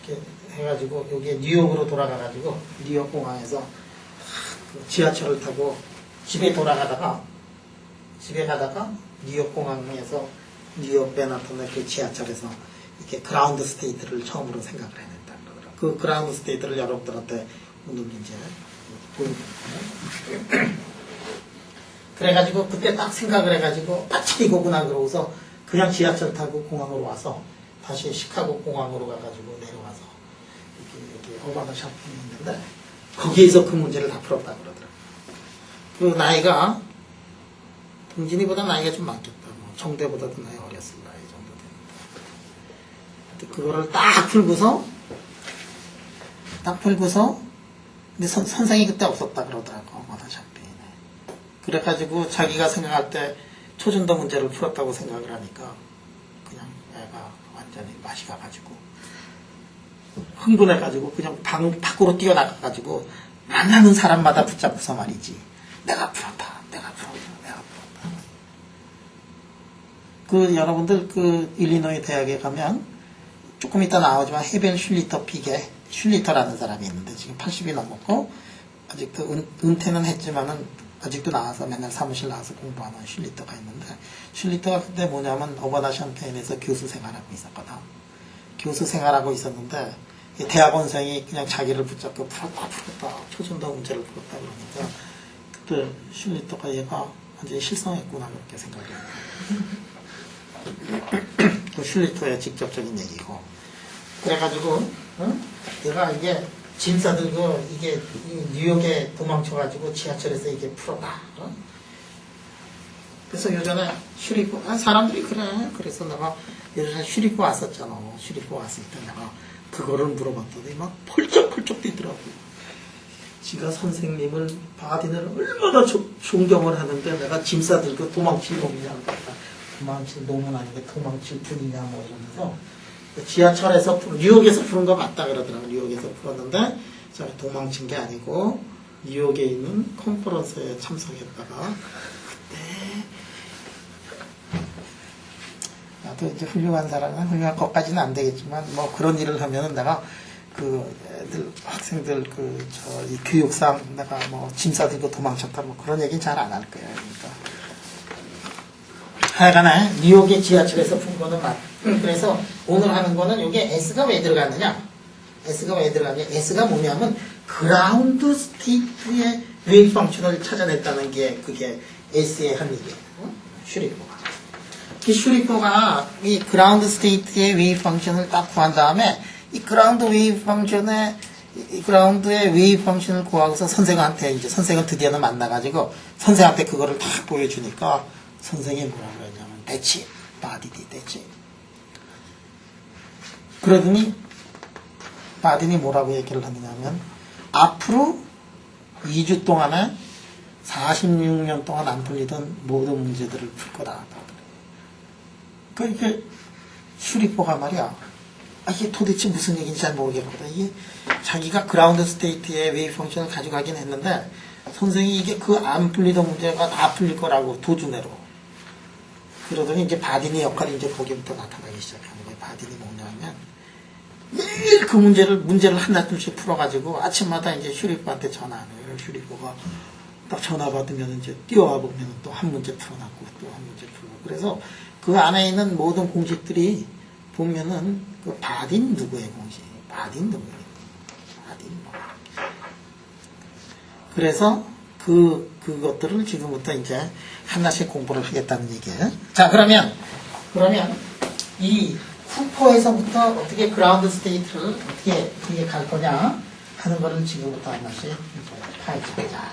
이렇게 해가지고 여기에 뉴욕으로 돌아가가지고 뉴욕 공항에서 그 지하철을 타고 집에 가다가 뉴욕 공항에서 뉴욕 맨하탄의 그 지하철에서 이렇게 그라운드 스테이트를 처음으로 생각을 해냈다 그러더라고요. 그 그라운드 스테이트를 여러분들한테 오늘 이제 보여드릴게요. 그래가지고 그때 딱 생각을 해가지고 이거구나 그러고서 그냥 지하철 타고 공항으로 와서 다시 시카고 공항으로 가가지고 내려와서 이렇게 어바마 샤프이 있는데 거기에서 그 문제를 다 풀었다 그러더라고요. 그 나이가 동진이보다 나이가 좀 많겠다. 뭐 정대보다도 나이 어렸을 나이 정도 되는데 그거를 딱 풀고서 근데 선생이 그때 없었다 그러더라고. 어바마 샤프이네. 그래가지고 자기가 생각할 때 초전도 문제를 풀었다고 생각을 하니까 그냥 애가 완전히 맛이 가가지고 흥분해가지고 그냥 밖으로 뛰어나가가지고 만나는 사람마다 붙잡고서 말이지 내가 풀었다. 그 여러분들 그 일리노이 대학에 가면 조금 이따 나오지만 헤벤 슐리터라는 사람이 있는데 지금 80이 넘었고 아직도 은퇴는 했지만은 아직도 나와서 맨날 사무실 나와서 공부하는 슐리터가 있는데 슐리터가 그때 뭐냐면 어바나 샴페인에서 교수 생활하고 있었거든. 교수 생활하고 있었는데 대학원생이 그냥 자기를 붙잡고 풀었다 초전도 문제를 풀었다 그러니까 그때 슐리터가 얘가 완전히 실성했구나 그렇게 생각해요. 그 슐리터의 직접적인 얘기고 그래가지고 내가 이게 짐 싸들고 이게 뉴욕에 도망쳐가지고 지하철에서 이게 풀어봐. 그래서 요전에 슈리코 사람들이 그래. 그래서 내가 요전에 슈리코 왔었잖아. 슈리코 왔을 때 내가 그거를 물어봤더니 막 펄쩍펄쩍 뛰더라고. 지가 선생님을 바딘을 얼마나 존경을 하는데 내가 짐 싸들고 도망칠 놈이냐. 도망칠 놈은 아니고 도망칠 분이냐 뭐 이러면서 지하철에서 뉴욕에서 푸는 거 맞다 그러더라고. 뉴욕에서 풀었는데 제가 도망친 게 아니고 뉴욕에 있는 컨퍼런스에 참석했다가 그때 나도 이제 훌륭한 사람은 훌륭한 것까지는 안 되겠지만 뭐 그런 일을 하면은 내가 그 애들 학생들 이 교육상 내가 뭐 짐 싸들고 도망쳤다 뭐 그런 얘기 잘 안 할 거야. 그러니까 하여간에 뉴욕의 지하철에서 푼 거는 맞. 그래서 오늘 하는 거는 이게 S가 왜 들어갔느냐? S가 왜 들어갔냐? S가 뭐냐면 그라운드 스테이트의 웨이브 펑션을 찾아냈다는 게 그게 S의 한 얘기예요. 슈리코가. 이 슈리코가 이 그라운드 스테이트의 웨이브 펑션을 딱 구한 다음에 이 그라운드 웨이브 펑션의 이 그라운드의 웨이브 펑션을 구하고서 선생은 드디어는 만나가지고 선생한테 그거를 딱 보여주니까 선생이 뭐라고 그러냐면 대치 바디디 대치 그러더니 바딘이 뭐라고 얘기를 하느냐면 앞으로 2주 동안에 46년 동안 안 풀리던 모든 문제들을 풀 거다. 그러니까 슈리코가 말이야. 이게 도대체 무슨 얘기인지 잘 모르겠거든. 이게 자기가 그라운드 스테이트의 웨이브 펑션을 가져가긴 했는데 선생이 이게 그 안 풀리던 문제가 다 풀릴 거라고 도주내로. 그러더니 이제 바딘의 역할이 이제 거기부터 나타나기 시작하는 거예요. 바딘이 뭐냐면 매일 그 문제를 하나둘씩 풀어가지고 아침마다 이제 슈리코한테 전화하는 거예요. 슈리코가 딱 전화 받으면 이제 뛰어와 보면 또 한 문제 풀어놨고 또 한 문제 풀고 그래서 그 안에 있는 모든 공식들이 보면은 그 바딘 누구의 공식? 바딘 누구의? 바딘 뭐. 그래서 그것들을 지금부터 이제 하나씩 공부를 하겠다는 얘기예요. 자, 그러면 이 쿠퍼에서부터 어떻게 그라운드 스테이트를 어떻게 갈 거냐 하는 거를 지금부터 하나씩 이제 파헤쳐보자.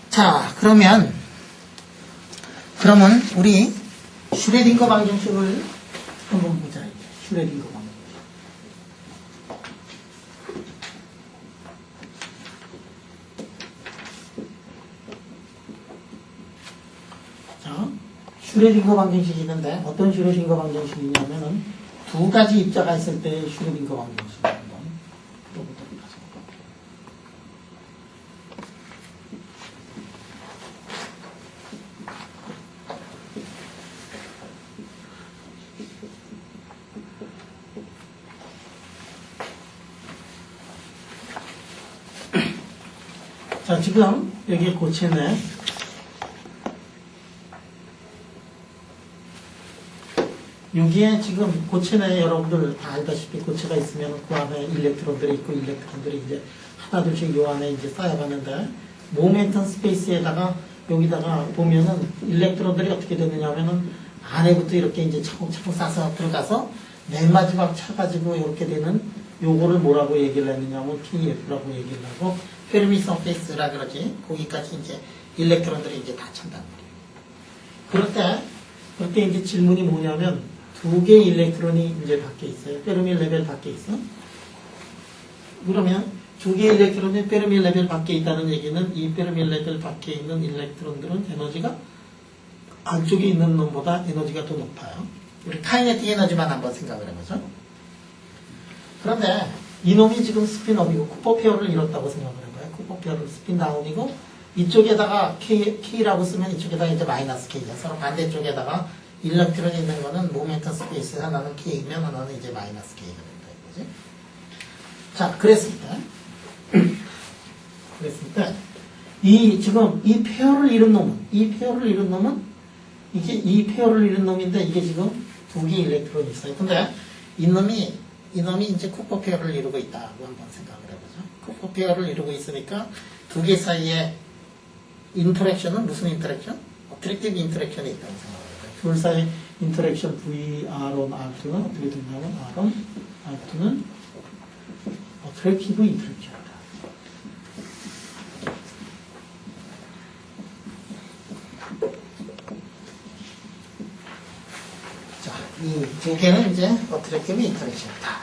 자, 그러면 우리 슈레딩거 방정식을 한번 보자. 슈레딩거 방정식. 자, 슈레딩거 방정식이 있는데 어떤 슈레딩거 방정식이냐면은 두 가지 입자가 있을 때 슈레딩거 방정식을 한번 풀어보도록 하겠습니다. 자, 지금 여기 고체네. 여기에 지금 고체내 여러분들 다 알다시피 고체가 있으면 그 안에 일렉트론들이 있고 일렉트론들이 이제 하나둘씩 요 안에 이제 쌓여가는데 모멘텀 스페이스에다가 여기다가 보면은 일렉트론들이 어떻게 되느냐 하면은 안에부터 이렇게 이제 차곡차곡 싸서 들어가서 맨 마지막 차가지고 이렇게 되는 요거를 뭐라고 얘기를 했느냐면 PF라고 얘기를 하고 페르미 서페이스라 그러지. 거기까지 이제 일렉트론들이 이제 다 찬단 말이에요. 그럴 때 이제 질문이 뭐냐면 두 개의 일렉트론이 이제 밖에 있어요. 페르미 레벨 밖에 있어. 그러면 두 개의 일렉트론이 페르미 레벨 밖에 있다는 얘기는 이 페르미 레벨 밖에 있는 일렉트론들은 에너지가 안쪽에 있는 놈보다 에너지가 더 높아요. 우리 카이네틱 에너지만 한번 생각을 해보죠. 그런데 이놈이 지금 스핀업이고 쿠퍼 페어를 잃었다고 생각을 해봐요. 쿠퍼 페어를 스핀 다운이고 이쪽에다가 K라고 쓰면 이쪽에다가 이제 마이너스 K야. 서로 반대쪽에다가 일렉트론이 있는 거는 모멘텀 스페이스 하나는 K이면 하나는 이제 마이너스 K가 된다. 이거지? 자, 그랬을 때, 지금 이 페어를 잃은 놈은, 이 페어를 잃은 놈인데 이게 지금 두 개의 일렉트론이 있어요. 근데 이놈이 이제 쿠퍼 페어를 이루고 있다고 한번 생각을 해보죠. 쿠퍼 페어를 이루고 있으니까 두 개 사이에 인터랙션은 무슨 인터랙션? 어트랙티브 인터랙션이 있다고 생각합니다. 둘 사이 인터랙션 V, R1, R2는 어떻게 되냐면 R1, R2는 어트랙티브 인터랙션이다. 자, 이 두 개는 이제 어트랙티브 인터랙션이다.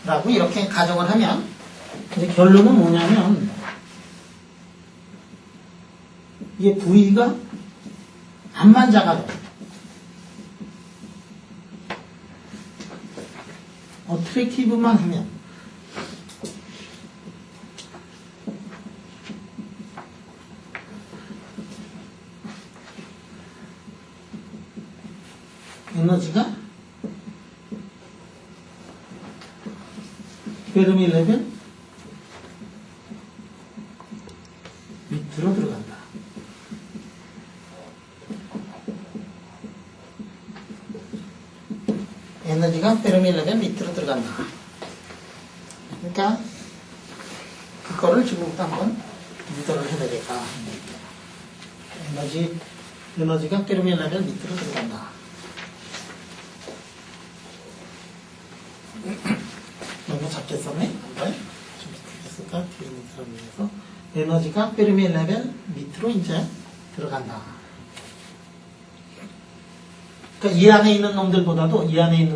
라고 이렇게 가정을 하면 이제 결론은 뭐냐면 이게 V가 암만 작아도 어트랙티브만 하면 에너지가 페르미 레벨 밑으로 들어간다. 에너지가 페르미 레벨 밑으로 들어간다. 그러니까 그거를 지금부터 한번 유도를 해내겠다. 에너지가 페르미 레벨 밑으로 들어간다. 너무 작게 썼네? 한번 좀 크게 쓸까? 뒤에 있는 사람 위해서 에너지가 페르미 레벨 밑으로 이제 들어간다. 그러니까 이 안에 있는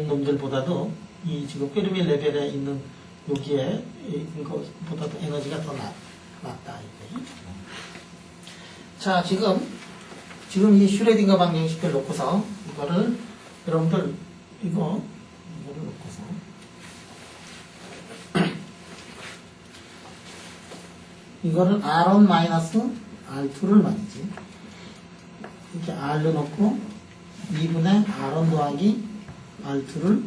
놈들보다도 이 지금 페르미 레벨에 있는 여기에 있는 것보다도 에너지가 더 낮다. 이게. 자, 지금 이 슈레딩거 방정식을 놓고서 이거를 여러분들 이거를 놓고서 이거를 R1-R2를 말이지. 이렇게 R로 놓고 2분의 R1 더하기 R2를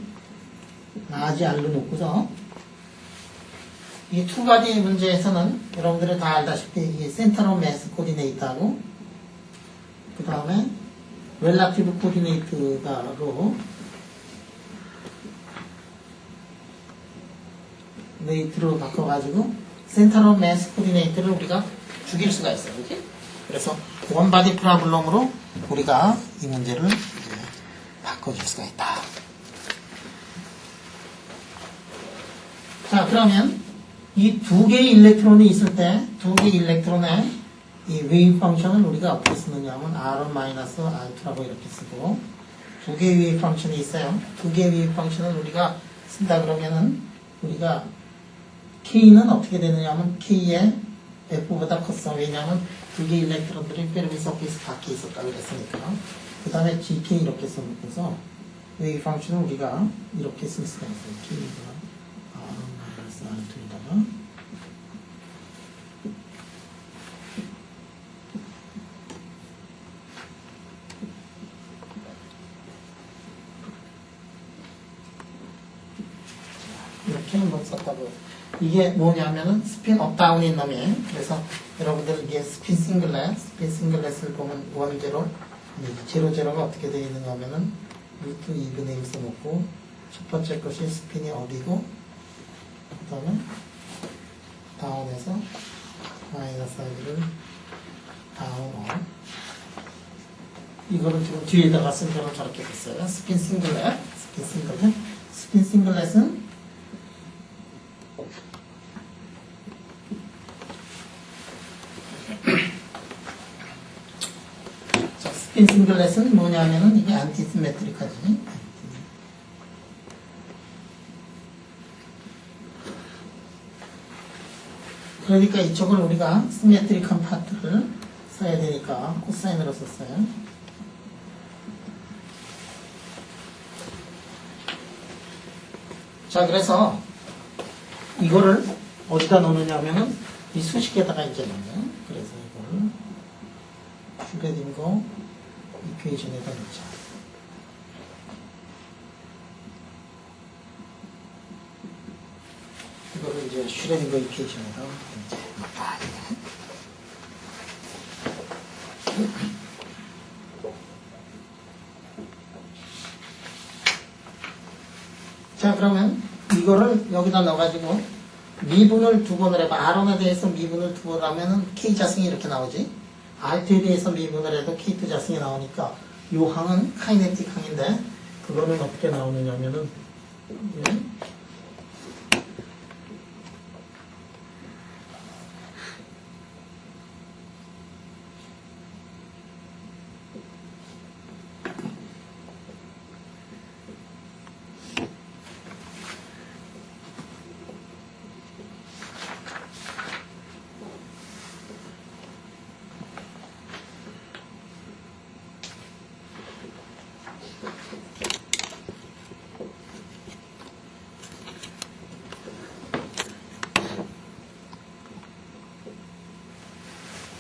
라지 R로 놓고서 이 두 가지 문제에서는 여러분들이 다 알다시피 이 센터로 매스 코디네이트하고 그 다음에 렐라티브 코디네이트가로 네이트로 바꿔가지고 센터로 매스 코디네이트를 우리가 죽일 수가 있어요. 그치? 그래서 원바디 프라블럼으로 우리가 이 문제를 이제 바꿔줄 수가 있다. 자, 그러면 이 두 개의 일렉트론이 있을 때 두 개의 일렉트론의 이 웨이브 펑션을 우리가 어떻게 쓰느냐면 R1-R2라고 이렇게 쓰고 두 개의 웨이브 펑션이 있어요. 두 개의 웨이브 펑션을 우리가 쓴다 그러면은 우리가 K는 어떻게 되느냐면 K의 F보다 컸어. 왜냐하면 두 개의 일렉트론들이 페르미 서페이스 밖에 있었다고 그랬으니까. 그 다음에 GK 이렇게 써놓고서 웨이브 펑션을 우리가 이렇게 쓸 수가 있어요. K가 R1-R2에다가 이렇게 한번 썼다고. 이게 뭐냐면은 스핀 업다운인 놈이에요. 그래서 여러분들 이게 스핀 싱글렛을 보면 1, 0, 0, 0가 어떻게 되어 있는가 하면은 루트 2분의 1 써놓고 첫 번째 것이 스핀이 업이고 그 다음에 다운해서 마이너스 1을 다운 업. 이거를 지금 뒤에다가 쓴 거는 저렇게 됐어요. 스핀 싱글렛은 스핀 싱글렛은 뭐냐면은 이게 안티시메트릭하지. 그러니까 이쪽을 우리가 시메트릭한 파트를 써야 되니까 코사인으로 썼어요. 자, 그래서 이거를 어디다 넣느냐면은 이 수식에다가 이제 넣어요. 그래서 이거를 슈레딩거 이퀘이션에다 넣자. 이거를 이제 슈레딩거 이퀘이션에다 이제 넣다. 자, 그러면 이거를 여기다 넣어가지고 미분을 두 번을 해봐. R1에 대해서 미분을 두 번 하면은 K 자승이 이렇게 나오지. R2에 대해서 미분을 해도 K2 자승이 나오니까 요 항은 카이네틱 항인데 그거는 어떻게 나오느냐면은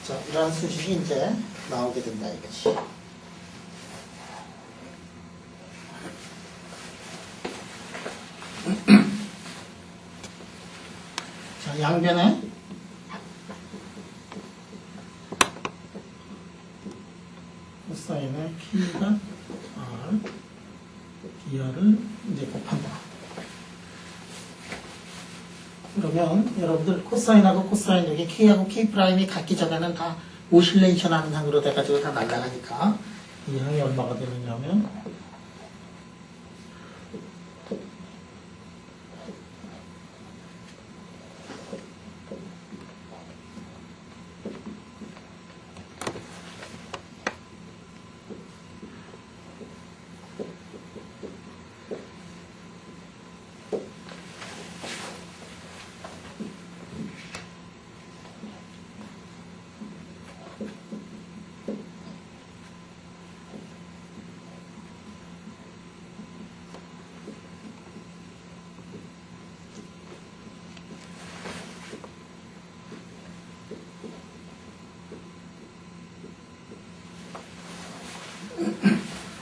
자, 이러한 수식이 이제 나오게 된다 이것이. 자, 양변에 코사인의 K가 R, DR을 이제 곱한다. 그러면 여러분들 코사인하고 코사인 여기 K하고 K 프라임이 같기 전에는 다 오실레이션 하는 항으로 돼가지고 다 날아가니까 이 항이 얼마가 되느냐면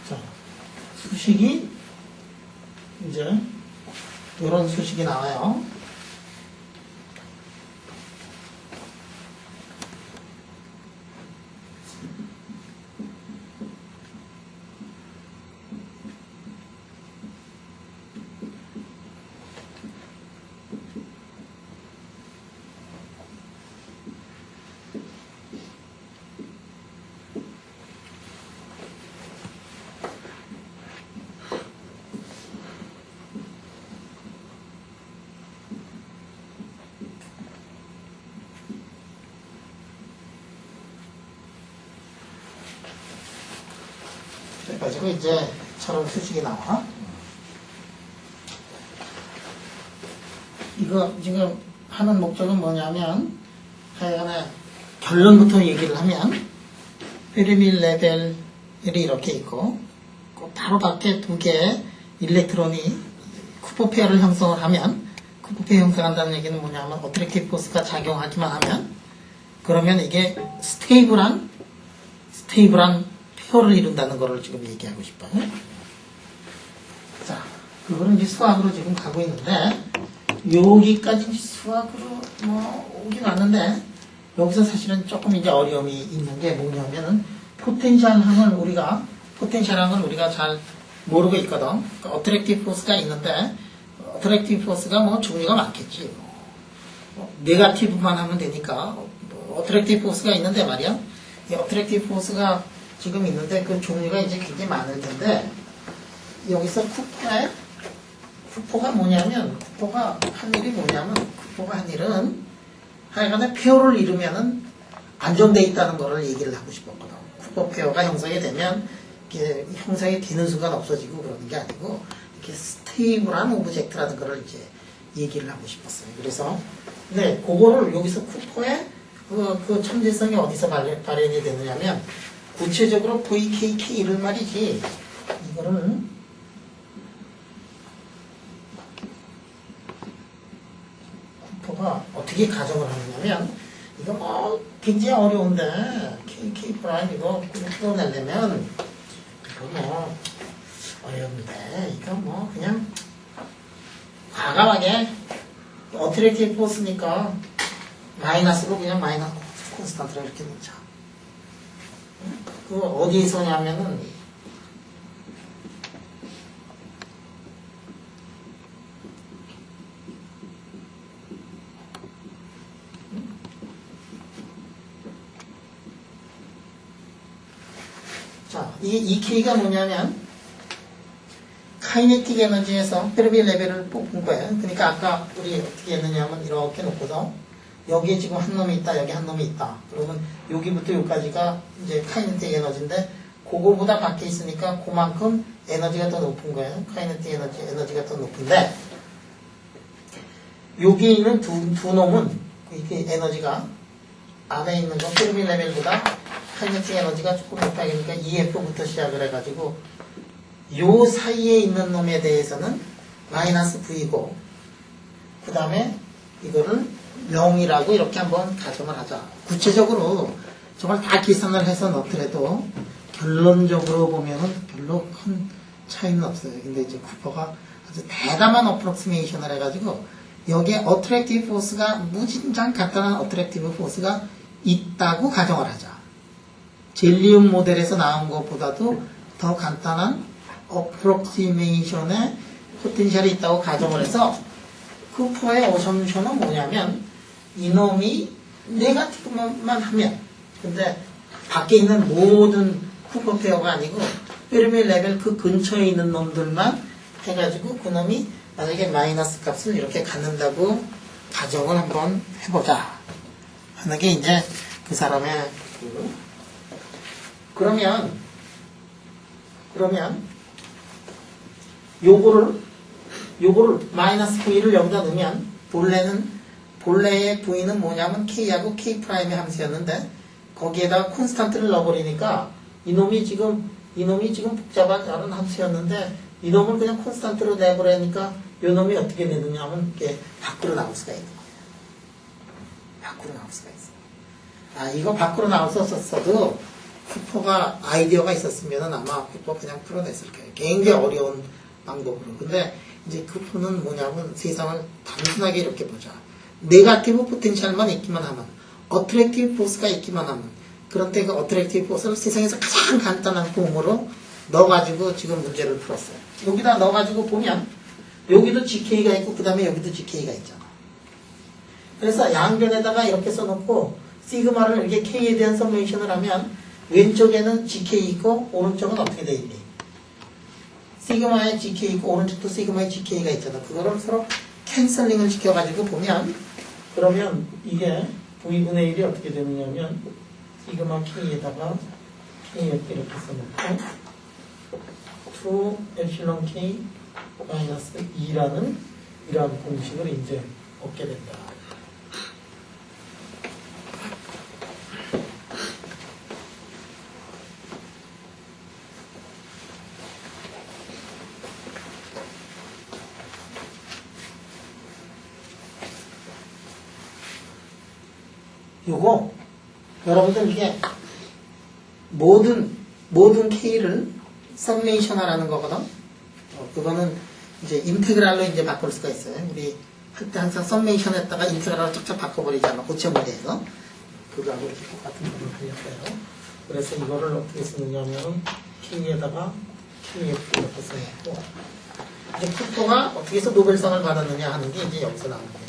자, 수식이 이제 이런 수식이 나와요. 그래가지고 이제 저런 수식이 나와. 이거 지금 하는 목적은 뭐냐면 하여간에 결론부터 얘기를 하면 페르미 레벨이 이렇게 있고 그 바로 밖에 두 개의 일렉트론이 쿠퍼 페어를 형성을 하면 쿠퍼 페어 형성한다는 얘기는 뭐냐면 어트랙티브 포스가 작용하기만 하면 그러면 이게 스테이블한 페어를 이룬다는 거를 지금 얘기하고 싶어요. 자, 그거는 이제 수학으로 지금 가고 있는데 여기까지 수학으로 뭐 오긴 왔는데 여기서 사실은 조금 이제 어려움이 있는 게 뭐냐면은 포텐셜 항을 우리가 잘 모르고 있거든. 그러니까 어트랙티브 포스가 있는데 어트랙티브 포스가 뭐 종류가 많겠지. 네거티브만 하면 되니까 어트랙티브 포스가 있는데 말이야. 이 어트랙티브 포스가 지금 있는데 그 종류가 이제 굉장히 많을 텐데 여기서 쿠퍼가 뭐냐면 쿠퍼가 한 일은 하여간에 페어를 이루면은 안정돼 있다는 거를 얘기를 하고 싶었거든. 쿠퍼 페어가 형성이 되면 이게 형성이 되는 순간 없어지고 그러는 게 아니고 이렇게 스테이블한 오브젝트라는 거를 이제 얘기를 하고 싶었어요. 그래서 네, 그거를 여기서 쿠퍼의 그 천재성이 어디서 발현이 되느냐면 구체적으로 VKK를 말이지 이거를 쿠퍼가 어떻게 가정을 하느냐면 이거 뭐 굉장히 어려운데 KK 프라임 이거 풀어내려면 이거 뭐 어려운데 이거 뭐 그냥 과감하게 어트랙티브 포스니까 마이너스로 그냥 마이너스 콘스탄트로 이렇게 놓자. 그 어디서냐면은 이 K가 뭐냐면 카이네틱 에너지에서 페르미 레벨을 뽑은 거예요. 그러니까 아까 우리 어떻게 했느냐면 이렇게 놓고서 여기에 지금 한 놈이 있다, 여기 한 놈이 있다. 그러면 여기부터 여기까지가 이제 카이네틱 에너지인데 그거보다 밖에 있으니까 그만큼 에너지가 더 높은 거예요. 카이네틱 에너지가 더 높은데 여기 있는 두 놈은 이게 에너지가 안에 있는 건 페르미 레벨보다 카이네틱 에너지가 조금 높다. 그러니까 EF부터 시작을 해가지고 요 사이에 있는 놈에 대해서는 마이너스 V고 그 다음에 이거를 0이라고 이렇게 한번 가정을 하자. 구체적으로 정말 다 계산을 해서 넣더라도 결론적으로 보면은 별로 큰 차이는 없어요. 근데 이제 쿠퍼가 아주 대담한 어프록시메이션을 해가지고 여기에 어트랙티브 포스가 무진장 간단한 어트랙티브 포스가 있다고 가정을 하자. 젤리움 모델에서 나온 것보다도 더 간단한 어프록시메이션의 포텐셜이 있다고 가정을 해서 쿠퍼의 어섬션은 뭐냐면 이놈이 네가티브만 하면 근데 밖에 있는 모든 쿠퍼 페어가 아니고 페르미 레벨 그 근처에 있는 놈들만 해가지고 그놈이 만약에 마이너스 값을 이렇게 갖는다고 가정을 한번 해보자 하는 게 이제 그 사람의 그러면 요거를 마이너스 V를 여기다 넣으면 본래의 V는 뭐냐면 K하고 K 프라임의 함수였는데 거기에다가 콘스탄트를 넣어버리니까 이놈이 지금 복잡한 다른 함수였는데 이놈을 그냥 콘스탄트로 내버리니까 요놈이 어떻게 되느냐면 이게 밖으로 나올 수가 있는 거예요. 밖으로 나올 수가 있어요. 아, 이거 밖으로 나올 수 없었어도 쿠퍼가 아이디어가 있었으면 아마 쿠퍼 그냥 풀어냈을 거예요. 굉장히 어려운 방법으로. 근데 이제 쿠퍼는 뭐냐면 세상을 단순하게 이렇게 보자. 네가티브 포텐셜만 있기만 하면, 어트랙티브 포스가 있기만 하면, 그런데 그 어트랙티브 포스를 세상에서 가장 간단한 폼으로 넣어가지고 지금 문제를 풀었어요. 여기다 넣어가지고 보면 여기도 GK가 있고 그 다음에 여기도 GK가 있잖아. 그래서 양변에다가 이렇게 써놓고 시그마를 이렇게 K에 대한 서메이션을 하면 왼쪽에는 GK 있고 오른쪽은 어떻게 돼 있니? 시그마에 GK 있고 오른쪽도 시그마에 GK가 있잖아. 그거를 서로 캔슬링을 시켜가지고 보면 그러면 이게 V분의 1이 어떻게 되느냐면 시그마 K에다가 K 이렇게 써놓고 2 엡실론 K 마이너스 2라는 이러한 공식을 이제 얻게 된다. 요거 여러분들 이게 모든 K를 서메이션 하라는 거거든. 그거는 이제 인테그랄로 이제 바꿀 수가 있어요. 우리 할 때 항상 서메이션 했다가 인테그랄로 쫙쫙 바꿔버리잖아. 고체 무대에서. 그거하고 이렇게 똑같은 거를 하려고요. 그래서 이거를 어떻게 쓰느냐면 K에다가 KF 이렇게 써놓고 이제 쿠퍼가 어떻게 해서 노벨상을 받았느냐 하는 게 이제 여기서 나오는 거예요.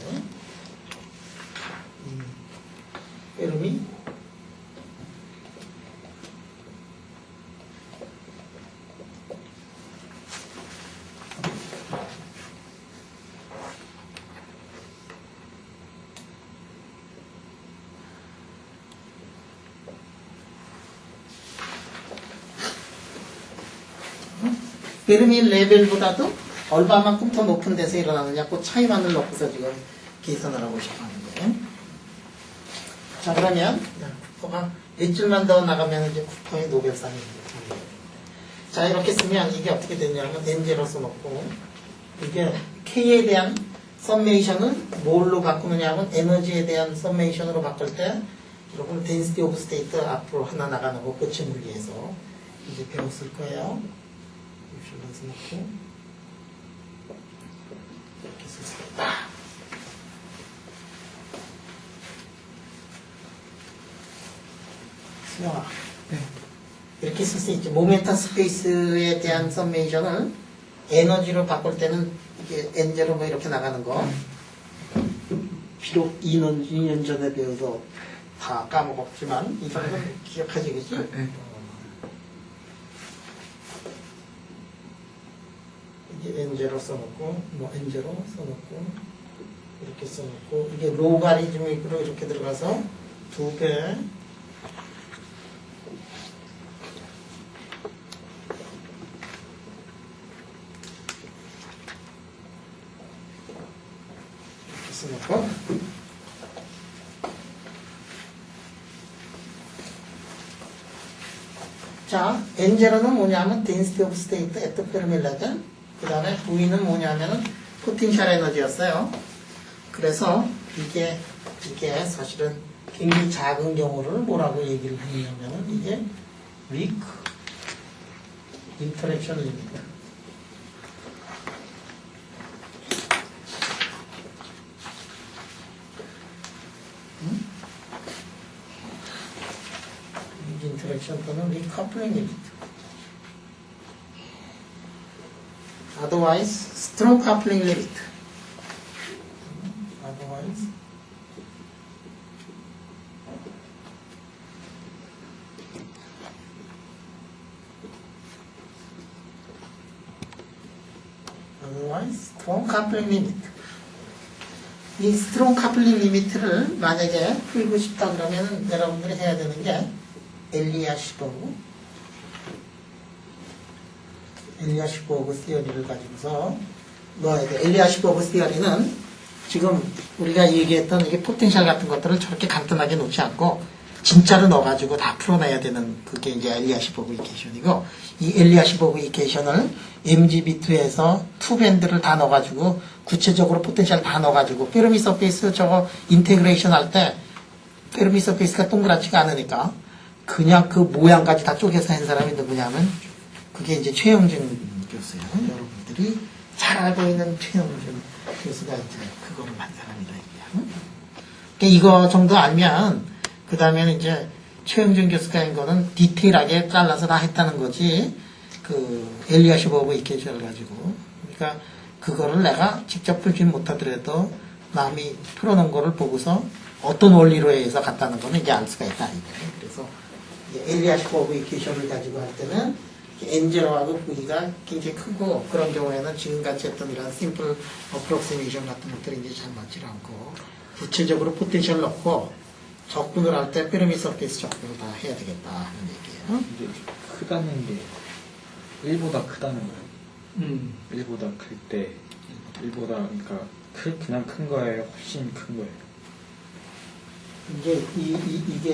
페르미 페르미 레벨보다도 얼마만큼 더 높은 데서 일어나느냐 그 차이만을 놓고서 지금 계산을 하고 싶어 하는 거예요. 자, 그러면 쿠퍼가 몇 줄만 더 나가면 이제 쿠퍼의 노벨상이 됩니다. 자, 이렇게 쓰면 이게 어떻게 되냐면 N0 써놓고 이게 K에 대한 서메이션을 뭘로 바꾸느냐 하면 에너지에 대한 서메이션으로 바꿀 때 여러분 density of state 앞으로 하나 나가는 거 고체 물리에서 이제 배웠을 거예요. 이렇게 써놓고 이렇게 쓸 수 있다. 네. 이렇게 쓸 수 있죠. 모멘텀 스페이스에 대한 서메이션을 에너지로 바꿀 때는 이게 N0 뭐 이렇게 나가는 거. 비록 2년 전에 배워서 다 까먹었지만 이 정도는 기억하지, 그치? 네. N0 써놓고, 뭐 N0 써놓고, 이렇게 써놓고, 이게 로가리즘으로 이렇게 들어가서 2배, 이렇게 써놓고, 자, N0는 뭐냐면 density of state at the Fermi level. 그 다음에 V는 뭐냐면은 potential energy였어요. 그래서 이게 사실은 굉장히 작은 경우를 뭐라고 얘기를 했냐면은 이게 weak interaction limit. interaction 또는 recoupling limit. Otherwise, strong coupling limit. Otherwise, strong coupling limit. 이 strong coupling limit를 만약에 풀고 싶다 그러면 여러분들이 해야 되는 게 엘리아시버그 시어리를 가지고서 넣어야 돼. 엘리아시버그 시어리는 지금 우리가 얘기했던 이게 포텐셜 같은 것들을 저렇게 간단하게 놓지 않고 진짜로 넣어가지고 다 풀어내야 되는 그게 이제 엘리아시버그 이퀘이션이고, 이 엘리아시버그 이퀘이션을 MGB2에서 2밴드를 다 넣어가지고 구체적으로 포텐셜 다 넣어가지고 페르미 서페이스 저거 인테그레이션 할 때 페르미 서페이스가 동그랗지가 않으니까 그냥 그 모양까지 다 쪼개서 한 사람이 누구냐면 그게 이제 최영준 교수예요. 여러분들이 잘 알고 있는 최영준 교수가 이제 그거를 한 사람이다. 그러니까 이거 정도 알면 그 다음에는 이제 최영준 교수가 한 거는 디테일하게 잘라서 다 했다는 거지. 그 엘리아시버그 이퀘이션을 가지고. 그러니까 그거를 내가 직접 풀진 못하더라도 남이 풀어놓은 거를 보고서 어떤 원리로 해서 갔다는 거는 이제 알 수가 있다. 그래서 엘리아시버그 이퀘이션을 가지고 할 때는 N0하고 V가 굉장히 크고, 그런 경우에는 지금같이 했던 이런 심플 어프록시메이션 같은 것들이 이제 잘 맞지 않고 구체적으로 포텐셜 넣고 적분을 할 때 페르미 서페이스 적분을 다 해야 되겠다 하는 얘기예요. 이제 크다는 게 1보다 크다는 거예요. 1보다 클 때 1보다 그러니까 그냥 큰 거예요? 훨씬 큰 거예요? 이게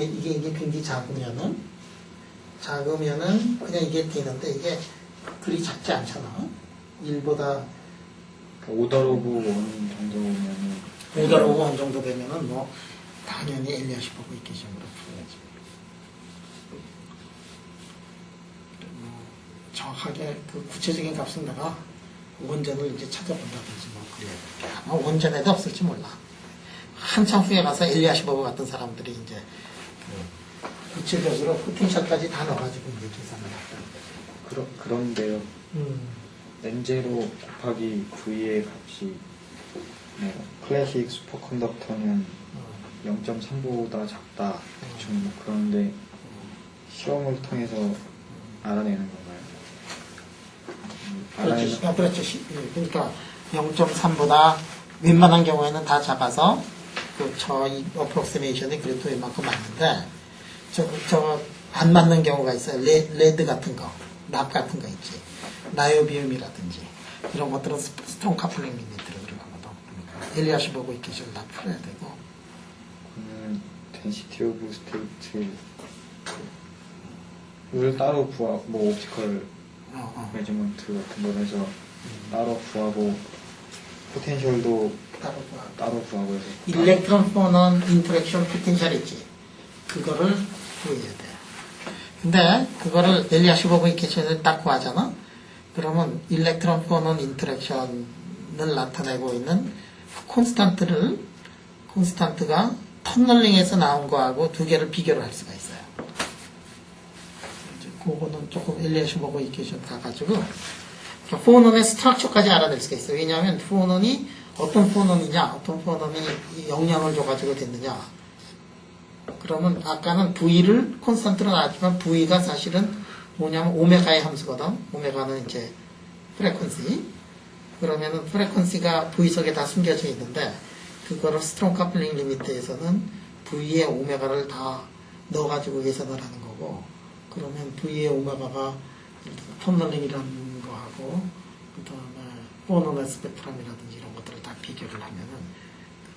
이게 굉장히 작으면은 그냥 이게 되는데 이게 그리 작지 않잖아. 1보다 오더 오브 원 정도면은 오더 오브 원 정도 되면은 뭐 당연히 엘리아시버그 이퀘이션으로 풀어야지. 정확하게 그 구체적인 값은 내가 원전을 이제 찾아본다든지 뭐 그래야 돼. 아마 원전에도 없을지 몰라. 한참 후에 가서 엘리아시버그 같은 사람들이 이제 그 구체적으로 포텐셜까지 다 넣어가지고 이제 계산을 했다. 그런데요. N0 곱하기 V의 값이 뭐 클래식 슈퍼컨덕터는 0.3보다 작다. 대충 뭐 그런데 시험을 통해서 알아내는 건가요? 그렇죠. 그러니까 0.3보다 웬만한 경우에는 다 작아서 저희 어프록시메이션이 그래도 웬만큼 맞는데 저 안 맞는 경우가 있어요. 레드 같은 거, 납 같은 거 있지. 나이오비움이라든지 이런 것들은 스트롱 카플링 리미트로 들어가거든. 그러니까 엘리아시버그 이퀘이션을 다 풀어야 되고. 그러면 density of state를 따로 구하고 뭐 옵티컬 메저먼트 같은 걸 해서 따로 구하고 포텐셜도 따로 구하고 해서 일렉트론 포넌 인터랙션 포텐셜 있지. 그거를 구해야 돼. 근데 그거를 엘리아시버그 이퀘이션을 딱 구하잖아. 그러면 일렉트론 포넌 인터랙션을 나타내고 있는 콘스탄트가 터널링에서 나온 거하고 두 개를 비교를 할 수가 있어요. 그거는 조금 엘리아시버그 이퀘이션 가가지고 포논의 스트럭처까지 알아낼 수가 있어요. 왜냐하면 포논이 어떤 포논이냐, 어떤 포논이 영향을 줘가지고 됐느냐. 그러면 아까는 V를 콘스탄트로 나왔지만 V가 사실은 뭐냐면 오메가의 함수거든. 오메가는 이제 프레퀀시. 그러면은 프레퀀시가 V 속에 다 숨겨져 있는데 그거를 스트롱 커플링 리미트에서는 V의 오메가를 다 넣어가지고 계산을 하는 거고, 그러면 V의 오메가가 텀널링이라는 거하고 그 다음에 포노널 스펙트럼이라든지 이런 것들을 다 비교를 하면은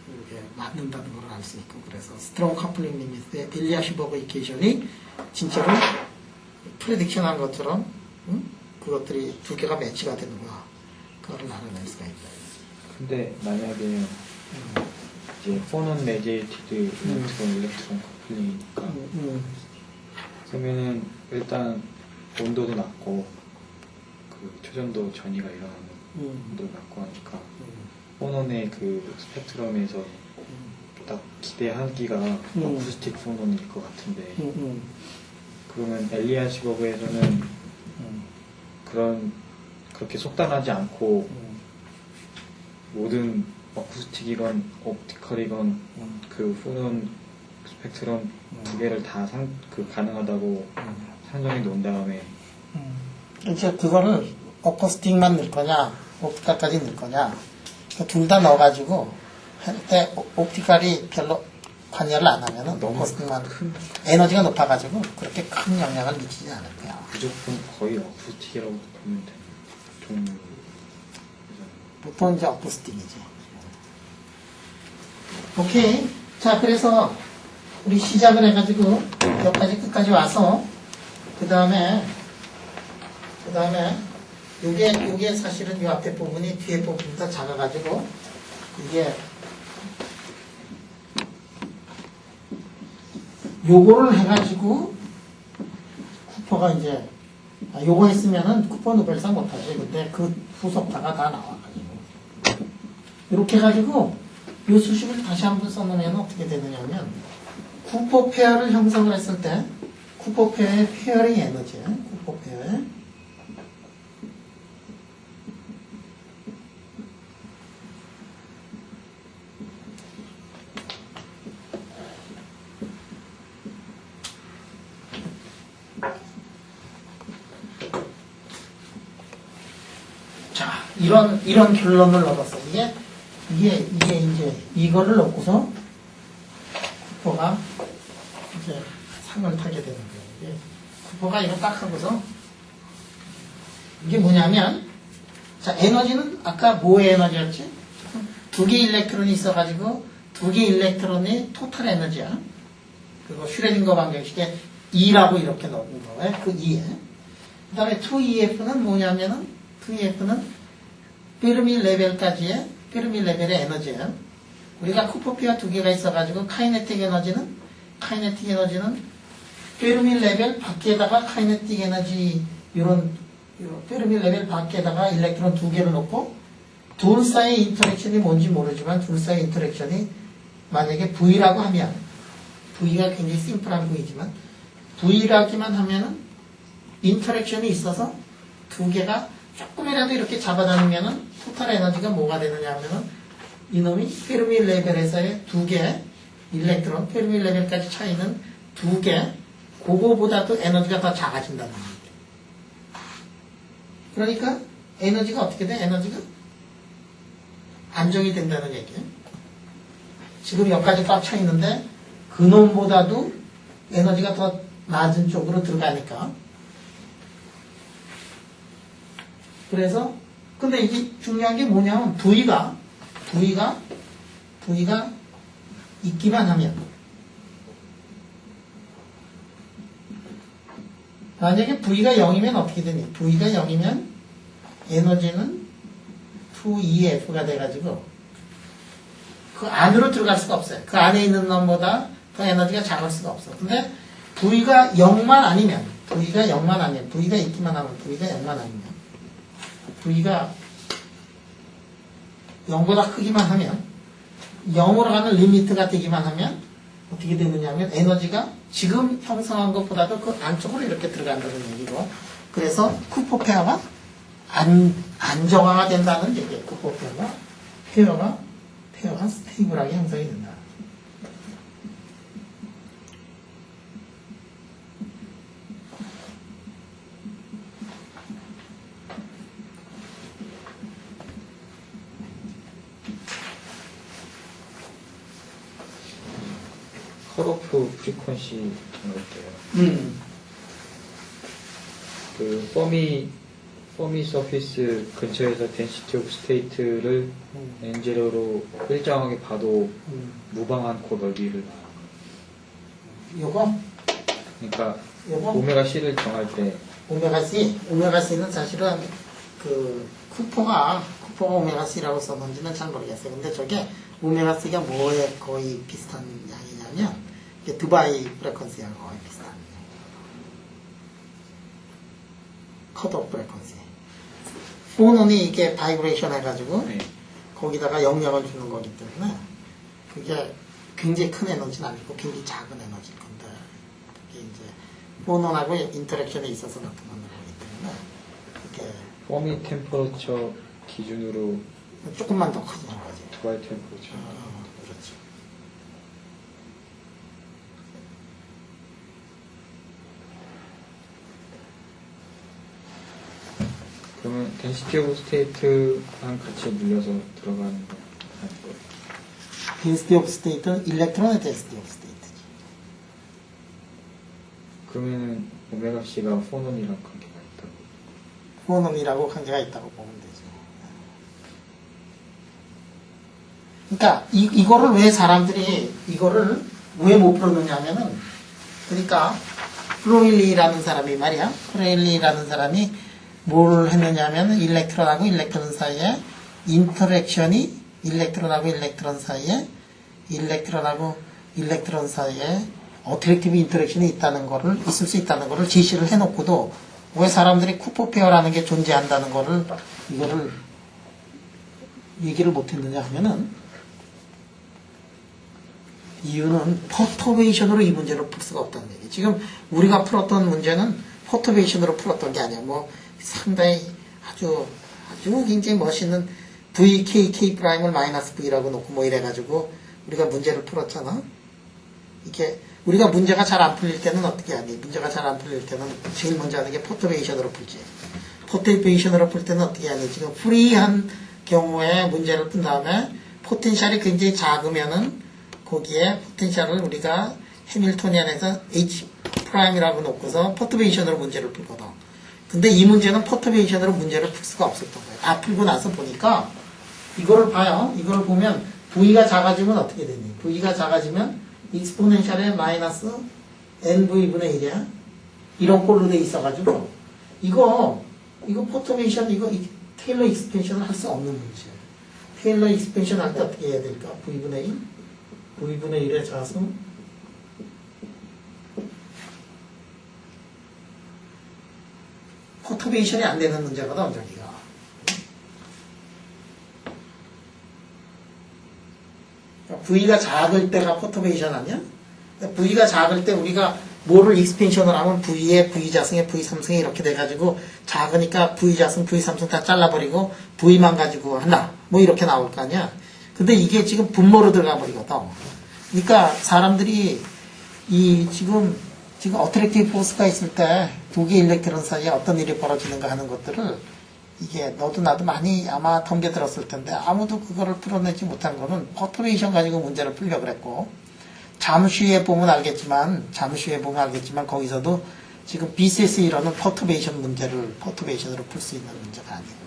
그게 맞는다는 걸 알 수 있고, 그래서 스트롱 커플링 리미트의 일리아시버그 이퀘이션이 진짜로 프레딕션한 것처럼 그것들이 두 개가 매치가 되는가, 그거를 알아낼 수가 있다. 근데 만약에 이제 포논 메디에이티드 일렉트론 커플링이니까 그러면은 일단 온도도 낮고 그 초전도 전이가 일어나는 온도도 낮고 하니까 포논의 그 스펙트럼에서 딱 기대하기가 어쿠스틱 포논일 것 같은데 그러면 엘리아시버그에서는 그렇게 속단하지 않고 모든 어쿠스틱이건 옵티컬이건 그 포논 스펙트럼 두 개를 다 가능하다고 상정해 놓은 다음에 이제 그거를 어쿠스틱만 넣을 거냐 옵티컬까지 넣을 거냐 둘 다 넣어가지고 할 때 옵티컬이 별로 관여를 안 하면은 어쿠스틱만 에너지가 높아가지고 그렇게 큰 영향을 미치지 않을 거야. 무조건 거의 어쿠스틱이라고 보면 되는 종류. 보통 이제 어쿠스틱이지. 오케이. 자, 그래서 우리 시작을 해가지고 여기까지 끝까지 와서 그 다음에 요게 사실은 이 앞에 부분이 뒤에 부분보다 작아가지고 이게 요거를 해가지고 쿠퍼가 이제 요거 했으면은 쿠퍼 노벨상 못하지. 근데 그 후속타가 다 나와가지고 이렇게 해가지고 요 수식을 다시 한번 써놓으면 어떻게 되느냐면 쿠퍼 페어를 형성을 했을 때 쿠퍼 페어의 페어링 에너지, 쿠퍼 페어의 이런 결론을 얻었어. 이게 이제 이거를 넣고서 쿠퍼가 이제 상을 타게 되는 거예요. 이게 쿠퍼가 이거 딱 하고서 이게 뭐냐면 자, 에너지는 아까 뭐의 에너지였지? 두 개 일렉트론이 있어가지고 두 개 일렉트론이 토탈 에너지야. 그거 슈레딩거 방정식에 E라고 이렇게 넣은 거예요. 그 E에. 그 다음에 2EF는 뭐냐면은 2EF는 페르미 레벨까지의 페르미 레벨의 에너지예요. 우리가 쿠퍼페어 두 개가 있어가지고 카이네틱 에너지는 페르미 레벨 밖에다가 카이네틱 에너지 이런 페르미 레벨 밖에다가 일렉트론 두 개를 넣고 둘 사이의 인터랙션이 뭔지 모르지만 둘 사이의 인터랙션이 만약에 V라고 하면 V가 굉장히 심플한 V지만 V라기만 하면은 인터랙션이 있어서 두 개가 조금이라도 이렇게 잡아다니면은 토탈 에너지가 뭐가 되느냐 하면은 이놈이 페르미 레벨에서의 두 개 일렉트론 페르미 레벨까지 차이는 두 개 그거보다도 에너지가 더 작아진다는 겁니다. 그러니까 에너지가 어떻게 돼? 에너지가 안정이 된다는 얘기예요. 지금 여기까지 꽉 차 있는데 그놈보다도 에너지가 더 낮은 쪽으로 들어가니까. 그래서 근데 이게 중요한 게 뭐냐면 V가 있기만 하면 만약에 V가 0이면 어떻게 되니? V가 0이면 에너지는 2EF가 돼가지고 그 안으로 들어갈 수가 없어요. 그 안에 있는 놈보다 더 에너지가 작을 수가 없어. 근데 V가 0만 아니면 V가 있기만 하면 V가 0만 아니면 V가 0보다 크기만 하면 0으로 가는 리미트가 되기만 하면 어떻게 되느냐면 에너지가 지금 형성한 것보다도 그 안쪽으로 이렇게 들어간다는 얘기고 그래서 쿠퍼 페어가 안정화가 된다는 얘기예요. 쿠퍼 페어가 스테이블하게 형성이 된다. 컷오프 프리퀀시 있대요. 그 퍼미 서피스 근처에서 덴시티 오브 스테이트를 N0로 일정하게 봐도 무방한 코 넓이를. 요거? 그러니까 요거? 오메가 C를 정할 때 오메가 C는 사실은 그 쿠퍼가 오메가 C라고 썼는지는 잘 모르겠어요. 근데 저게 오메가 C가 뭐에 거의 비슷한 양이냐면 이게 두바이 프레퀀시하고 거의 비슷한 양. 컷오프 프레퀀시. 포논이 이게 바이브레이션 해가지고 네. 거기다가 영향을 주는 거기 때문에 그게 굉장히 큰 에너지는 아니고 굉장히 작은 에너지일 건데 그게 이제 포논하고 인터랙션에 있어서 나타나는 거기 때문에 이게 퍼미 템퍼처 기준으로 조금만 더 커지는 거지. 두바이 템퍼처. 그렇지. 그러면 덴시티 오브 스테이트랑 같이 물려서 들어가는 거 아니고요? density of state는 일렉트론의 density of state지. 그러면은 오메가 C가 포논이랑 관계가 있다고. 포논이라고 관계가 있다고 보면 되죠. 그러니까 이거를 왜 사람들이 이거를 왜 못 풀었느냐면은 그러니까 프로일리라는 사람이 말이야. 프로일리라는 사람이 뭘 했느냐면 일렉트론하고 일렉트론 사이에 인터랙션이 일렉트론하고 일렉트론 사이에 일렉트론하고 일렉트론 사이에 어트랙티브 인터랙션이 있다는 거를 있을 수 있다는 거를 제시를 해놓고도 왜 사람들이 쿠퍼 페어라는 게 존재한다는 거를 이거를 얘기를 못했느냐 하면은 이유는 퍼터베이션으로 이 문제를 풀 수가 없다는 얘기. 지금 우리가 풀었던 문제는 퍼터베이션으로 풀었던 게 아니야. 뭐 상당히 아주 굉장히 멋있는 VKK 프라임을 마이너스 V라고 놓고 뭐 이래가지고 우리가 문제를 풀었잖아. 이게 우리가 문제가 잘 안 풀릴 때는 어떻게 하니? 문제가 잘 안 풀릴 때는 제일 먼저 하는 게 퍼터베이션으로 풀지. 퍼터베이션으로 풀 때는 어떻게 하니? 지금 프리한 경우에 문제를 푼 다음에 포텐셜이 굉장히 작으면은 거기에 포텐셜을 우리가 해밀토니안에서 H 프라임이라고 놓고서 퍼터베이션으로 문제를 풀거든. 근데 이 문제는 퍼터베이션으로 문제를 풀 수가 없었던 거예요. 다 풀고 나서 보니까 이거를 봐요. 이거를 보면 V가 작아지면 어떻게 되니? V가 작아지면 익스포넨셜의 마이너스 NV분의 1이야. 이런 꼴로 돼 있어가지고 이거 퍼터베이션 이거 테일러 익스펜션을 할 수 없는 문제예요. 테일러 익스펜션 할 때 어떻게 해야 될까? V분의 1 V분의 1의 자수 퍼터베이션이 안 되는 문제거든, 저기가. V가 작을 때가 퍼터베이션 아니야? V가 작을 때 우리가 뭐를 익스펜션을 하면 V에 V자승에 V3승에 이렇게 돼가지고 작으니까 V자승, V3승 다 잘라버리고 V만 가지고 한다. 뭐 이렇게 나올 거 아니야? 근데 이게 지금 분모로 들어가 버리거든. 그러니까 사람들이 지금 어트랙티브 포스가 있을 때 두 개의 일렉트론 사이에 어떤 일이 벌어지는가 하는 것들을 이게 너도 나도 많이 아마 덤벼들었을 텐데 아무도 그거를 풀어내지 못한 거는 퍼터베이션 가지고 문제를 풀려고 그랬고 잠시 후에 보면 알겠지만 거기서도 지금 BCS 이라는 퍼터베이션 문제를 퍼터베이션으로 풀 수 있는 문제가 아니에요.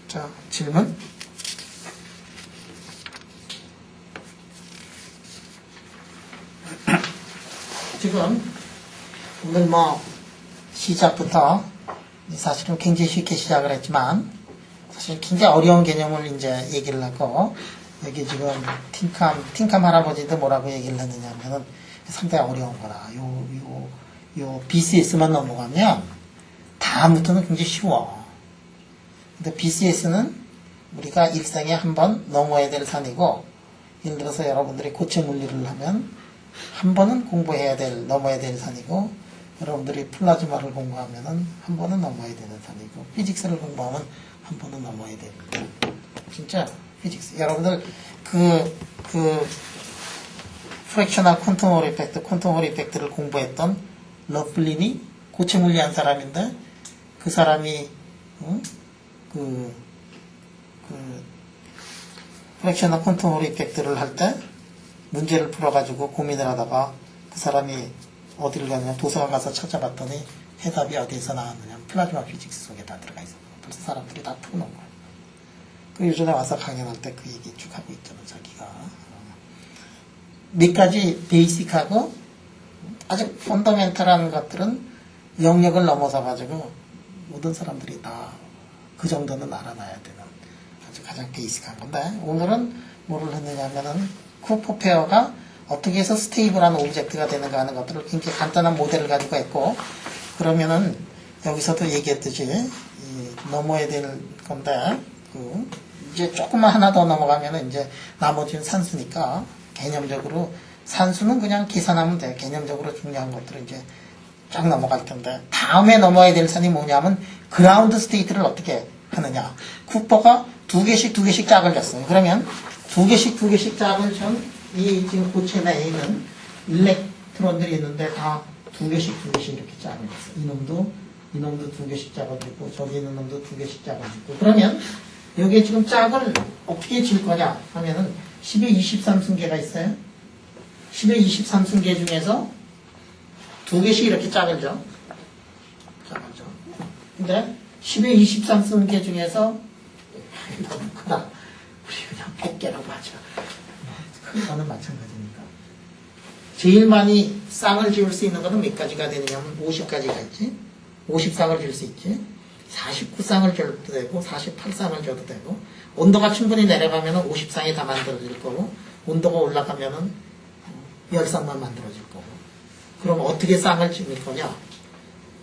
자, 질문? 지금 오늘 뭐 시작부터 사실은 굉장히 쉽게 시작을 했지만 사실 굉장히 어려운 개념을 이제 얘기를 하고 여기 지금 틴캄 할아버지도 뭐라고 얘기를 했느냐 하면은 상당히 어려운 거라. 요 BCS만 넘어가면 다음부터는 굉장히 쉬워. 근데 BCS는 우리가 일생에 한 번 넘어야 될 산이고, 예를 들어서 여러분들이 고체 물리를 하면 한 번은 넘어야 될 산이고, 여러분들이 플라즈마를 공부하면은 한 번은 넘어야 되는 산이고, 피직스를 공부하면 한 번은 넘어야 되는. 진짜 피직스. 여러분들 프랙셔널 퀀텀 홀 이펙트를 공부했던 러플린이 고체 물리한 사람인데 그 사람이 프랙셔널 컨트롤 이펙트를 할 때 문제를 풀어가지고 고민을 하다가 그 사람이 어디를 가냐 도서관 가서 찾아봤더니 해답이 어디에서 나왔느냐 플라즈마 피직스 속에 다 들어가 있어. 벌써 사람들이 다 풀어놓은 거야. 그 요즘에 와서 강연할 때 그 얘기 쭉 하고 있잖아 자기가. 몇 가지 베이직하고 아주 펀더멘탈한 것들은 영역을 넘어서 가지고 모든 사람들이 다 그 정도는 알아놔야 되는 아주 가장 베이직한 건데 오늘은 뭐를 했느냐 하면은 쿠퍼 페어가 어떻게 해서 스테이블한 오브젝트가 되는가 하는 것들을 굉장히 간단한 모델을 가지고 했고 그러면은 여기서도 얘기했듯이 넘어야 될 건데 이제 조금만 하나 더 넘어가면은 이제 나머지는 산수니까 개념적으로 산수는 그냥 계산하면 돼. 개념적으로 중요한 것들은 이제 쫙 넘어갈 텐데 다음에 넘어야 될 산이 뭐냐면 그라운드 스테이트를 어떻게 하느냐. 쿠퍼가 두 개씩 짝을 줬어요. 그러면 두 개씩 짝을 준 이 지금 고체 내에 있는 일렉트론들이 있는데 다 두 개씩 이렇게 짝을 줬어요. 이놈도 두 개씩 짝을 주고 저기 있는 놈도 두 개씩 짝을 주고 그러면 여기에 지금 짝을 어떻게 질 거냐 하면은 10의 23승계가 있어요. 10의 23승계 중에서 두 개씩 이렇게 짝을 줘. 근데 10의 23승계 중에서 너무 크다. 우리 그냥 100개라고 하죠. 큰 거는 마찬가지니까. 제일 많이 쌍을 지을 수 있는 거는 몇 가지가 되느냐면 50가지가 있지. 50쌍을 줄 수 있지. 49쌍을 줘도 되고 48쌍을 줘도 되고 온도가 충분히 내려가면 50쌍이 다 만들어질 거고 온도가 올라가면 10쌍만 만들어질 거고 그럼 어떻게 쌍을 지을 거냐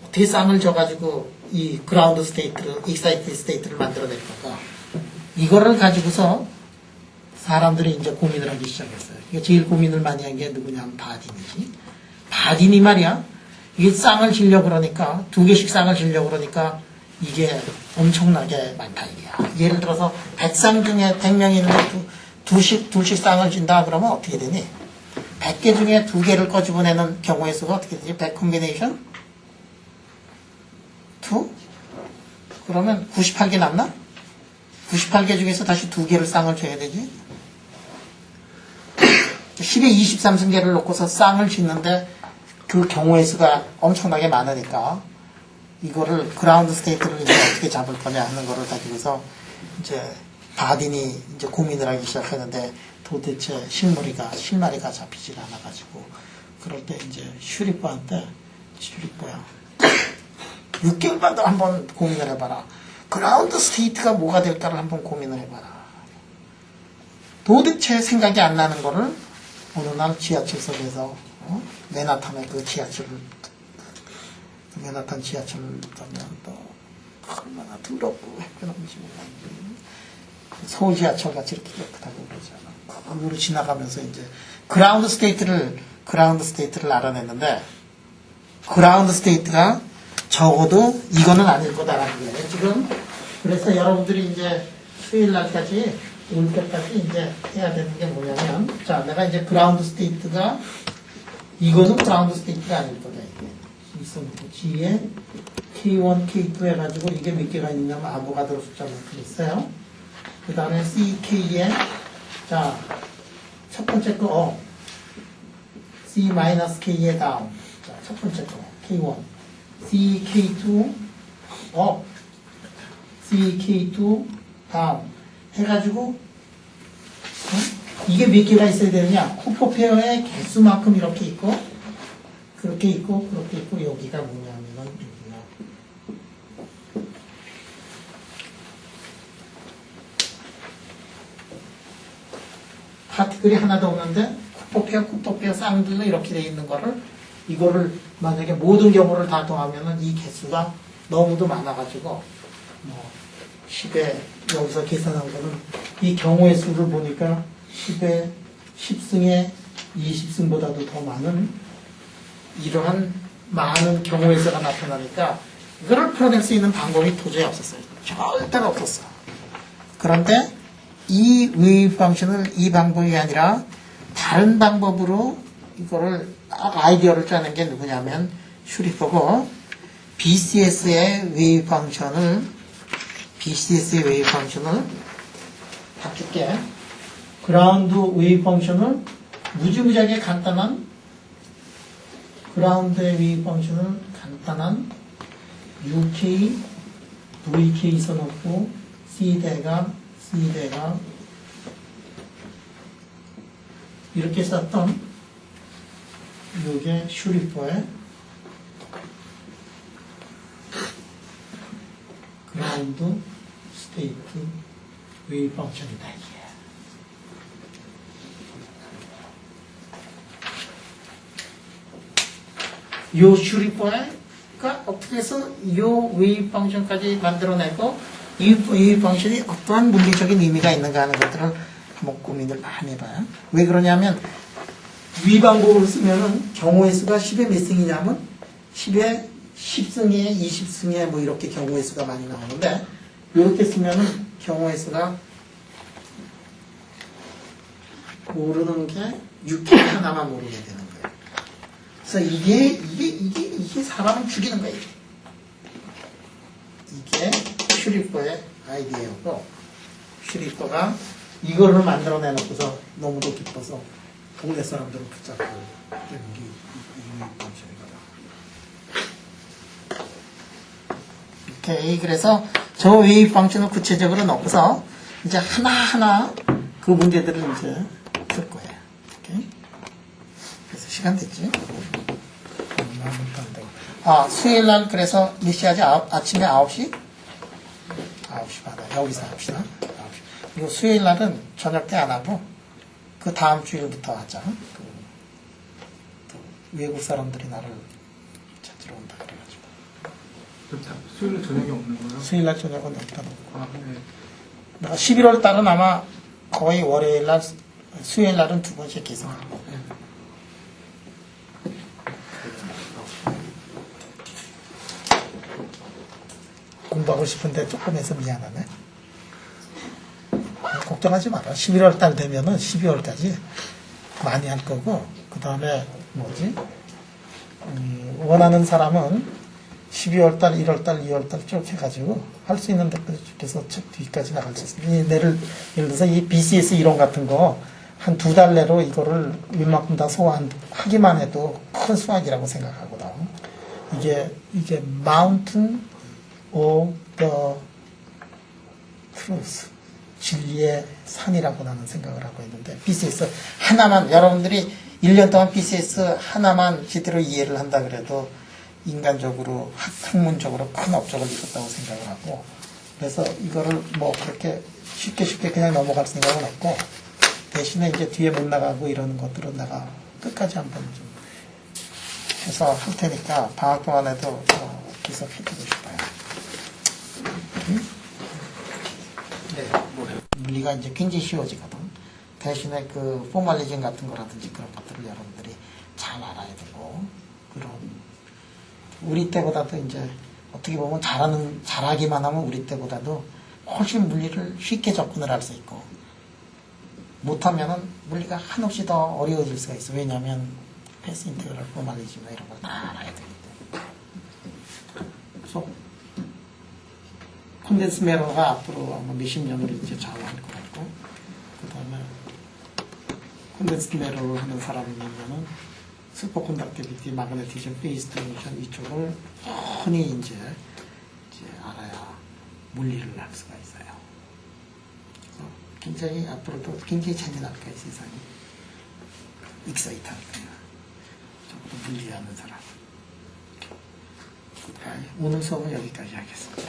어떻게 쌍을 줘가지고 이 그라운드 스테이트를 익사이티드 스테이트를 만들어낼 건가 이거를 가지고서 사람들이 이제 고민을 하기 시작했어요. 이게 제일 고민을 많이 한 게 누구냐면 바딘이지. 바딘이 말이야 이게 쌍을 지려고 그러니까 두 개씩 쌍을 지려고 그러니까 이게 엄청나게 많다 이게야. 예를 들어서 100쌍 중에 100명이 있는데 둘씩 쌍을 준다 그러면 어떻게 되니? 100개 중에 2개를 꺼집어내는 경우의 수가 어떻게 되지? 100 콤비네이션? 2? 그러면 98개 남나? 98개 중에서 다시 2개를 쌍을 줘야 되지? 10의 23승계를 놓고서 쌍을 짓는데 그 경우의 수가 엄청나게 많으니까 이거를 그라운드 스테이트를 이제 어떻게 잡을 거냐 하는 거를 가지고서 이제 바딘이 이제 고민을 하기 시작했는데 도대체 실마리가 잡히질 않아가지고 그럴 때 이제 슈리퍼한테 슈리퍼야 6개월만 더 한번 고민을 해봐라. 그라운드 스테이트가 뭐가 될까를 한번 고민을 해봐라. 도대체 생각이 안 나는 거를 어느 날 지하철석에서 맨하탄의 그 맨하탄 지하철을 가면 또 얼마나 더럽고 햇볕없는지 몰랐는데 서울 지하철 같이 이렇게 깨끗하고 그러잖아. 그거로 지나가면서 이제 그라운드 스테이트를 알아냈는데 그라운드 스테이트가 적어도 이거는 아닐 거다라는 거예요. 지금 그래서 여러분들이 이제 수요일 날까지 올 때까지 이제 해야 되는 게 뭐냐면 자 내가 이제 그라운드 스테이트가 이거는 그라운드 스테이트가 아닐 거다 이게. G에 K1, K2 해가지고 이게 몇 개가 있냐면 아보가드로 숫자만큼 있어요. 그 다음에 CK에 자 첫 번째 거 C-K에 다운 자 첫 번째 거 K1 CK2 CK2 다운 해가지고 이게 몇 개가 있어야 되느냐 쿠퍼 페어의 개수만큼 이렇게 있고 그렇게 있고 여기가 뭐냐면은 여기가 파티클이 하나도 없는데 쿠퍼 페어 쌍들로 이렇게 돼 있는 거를 이거를 만약에 모든 경우를 다 더하면은 이 개수가 너무도 많아가지고 뭐 10에 여기서 계산한 거는 이 경우의 수를 보니까 10에 10승에 20승보다도 더 많은 이러한 많은 경우의 수가 나타나니까 이거를 풀어낼 수 있는 방법이 도저히 없었어요. 절대로 없었어. 그런데 이 웨이브 펑션을 이 방법이 아니라 다른 방법으로 이거를 아이디어를 짜는 게 누구냐면 슈리퍼고 BCS의 웨이브 펑션을 바꿀게. 그라운드 웨이브 펑션을 무지무지하게 간단한 그라운드의 웨이브 펑션을 간단한 UK, VK 써놓고 C대가 이렇게 썼던 이게 슈리퍼의 그라운드 스테이트 웨이브 펑션이다. 요 슈리퍼가 어떻게 해서 요 웨이브 펑션까지 만들어내고 이 웨이브 펑션이 어떠한 물리적인 의미가 있는가 하는 것들을 한번 고민을 많이 해봐요. 왜 그러냐면 위반곡을 쓰면은 경우의 수가 10의 몇 승이냐면 10의 10승에 20승에 뭐 이렇게 경우의 수가 많이 나오는데 이렇게 쓰면은 경우의 수가 모르는 게 6개 하나만 모르게 되는 거예요. 그래서 이게 사람을 죽이는 거예요. 이게 슈리퍼의 아이디어고, 슈리퍼가 이거를 만들어내놓고서 너무도 기뻐서 동네 사람들을 붙잡고 때는 게 이 펑션이거든. 오케이. 그래서 저 웨이브 펑션을 구체적으로 넣고서 이제 하나하나 그 문제들을 이제 풀 거예요. 오케이. 그래서 시간 됐지? 수요일 날 그래서 몇 시 하지? 아침에 9시? 9시 받아. 여기서 합시다. 9시. 이거 수요일 날은 저녁 때 안 하고 그 다음 주일부터 하자. 외국 사람들이 나를 찾으러 온다 그래가지고. 수요일 저녁에 없는 거요? 수요일 날 저녁은 없다. 아, 네. 11월 달은 아마 거의 월요일 날, 수요일 날은 두 번씩 계속 하고. 공부하고 싶은데 조금 해서 미안하네. 걱정하지 마라. 11월 달 되면은 12월까지 많이 할 거고, 그 다음에 뭐지? 원하는 사람은 12월 달, 1월 달, 2월 달 쭉 해가지고 할 수 있는 데까지 쭉 해서 책 뒤까지 나갈 수 있습니다. 예를 들어서 이 BCS 이론 같은 거 한 2달 내로 이거를 웬만큼 다 소화하기만 해도 큰 수학이라고 생각하거든. 이게 Mountain of the Truth, 진리의 산이라고 나는 생각을 하고 있는데, BCS 하나만, 여러분들이 1년 동안 BCS 하나만 제대로 이해를 한다 그래도 인간적으로, 학문적으로 큰 업적을 이뤘다고 생각을 하고, 그래서 이거를 뭐 그렇게 쉽게 그냥 넘어갈 생각은 없고, 대신에 이제 뒤에 못 나가고 이러는 것들은 내가 끝까지 한번 좀 해서 할 테니까 방학 동안에도 계속 해주고 싶어요. 네, 물리가 이제 굉장히 쉬워지거든. 대신에 그 포멀리즘 같은 거라든지 그런 것들을 여러분들이 잘 알아야 되고, 그런 우리 때보다도 이제 어떻게 보면 잘하기만 하면 우리 때보다도 훨씬 물리를 쉽게 접근을 할 수 있고, 못하면은 물리가 한없이 더 어려워질 수가 있어. 왜냐하면 패스 인테그럴 포멀리즘이나 이런 걸 다 알아야 되기 때문에. 그래서 콘덴스 메러가 앞으로 아마 몇십 년을 이제 좌우할 것 같고, 그 다음에 콘덴스 메러를 하는 사람이면은 슈퍼콘덕티비티, 마그네티즘, 페이스 트랜지션 이쪽을 뻔히 이제 알아야 물리를 할 수가 있어요. 그래서 굉장히 앞으로도 굉장히 재미날 거예요, 세상이. 익사이트할 거예요. 저보다 물리하는 사람. 오늘 수업은 여기까지 하겠습니다.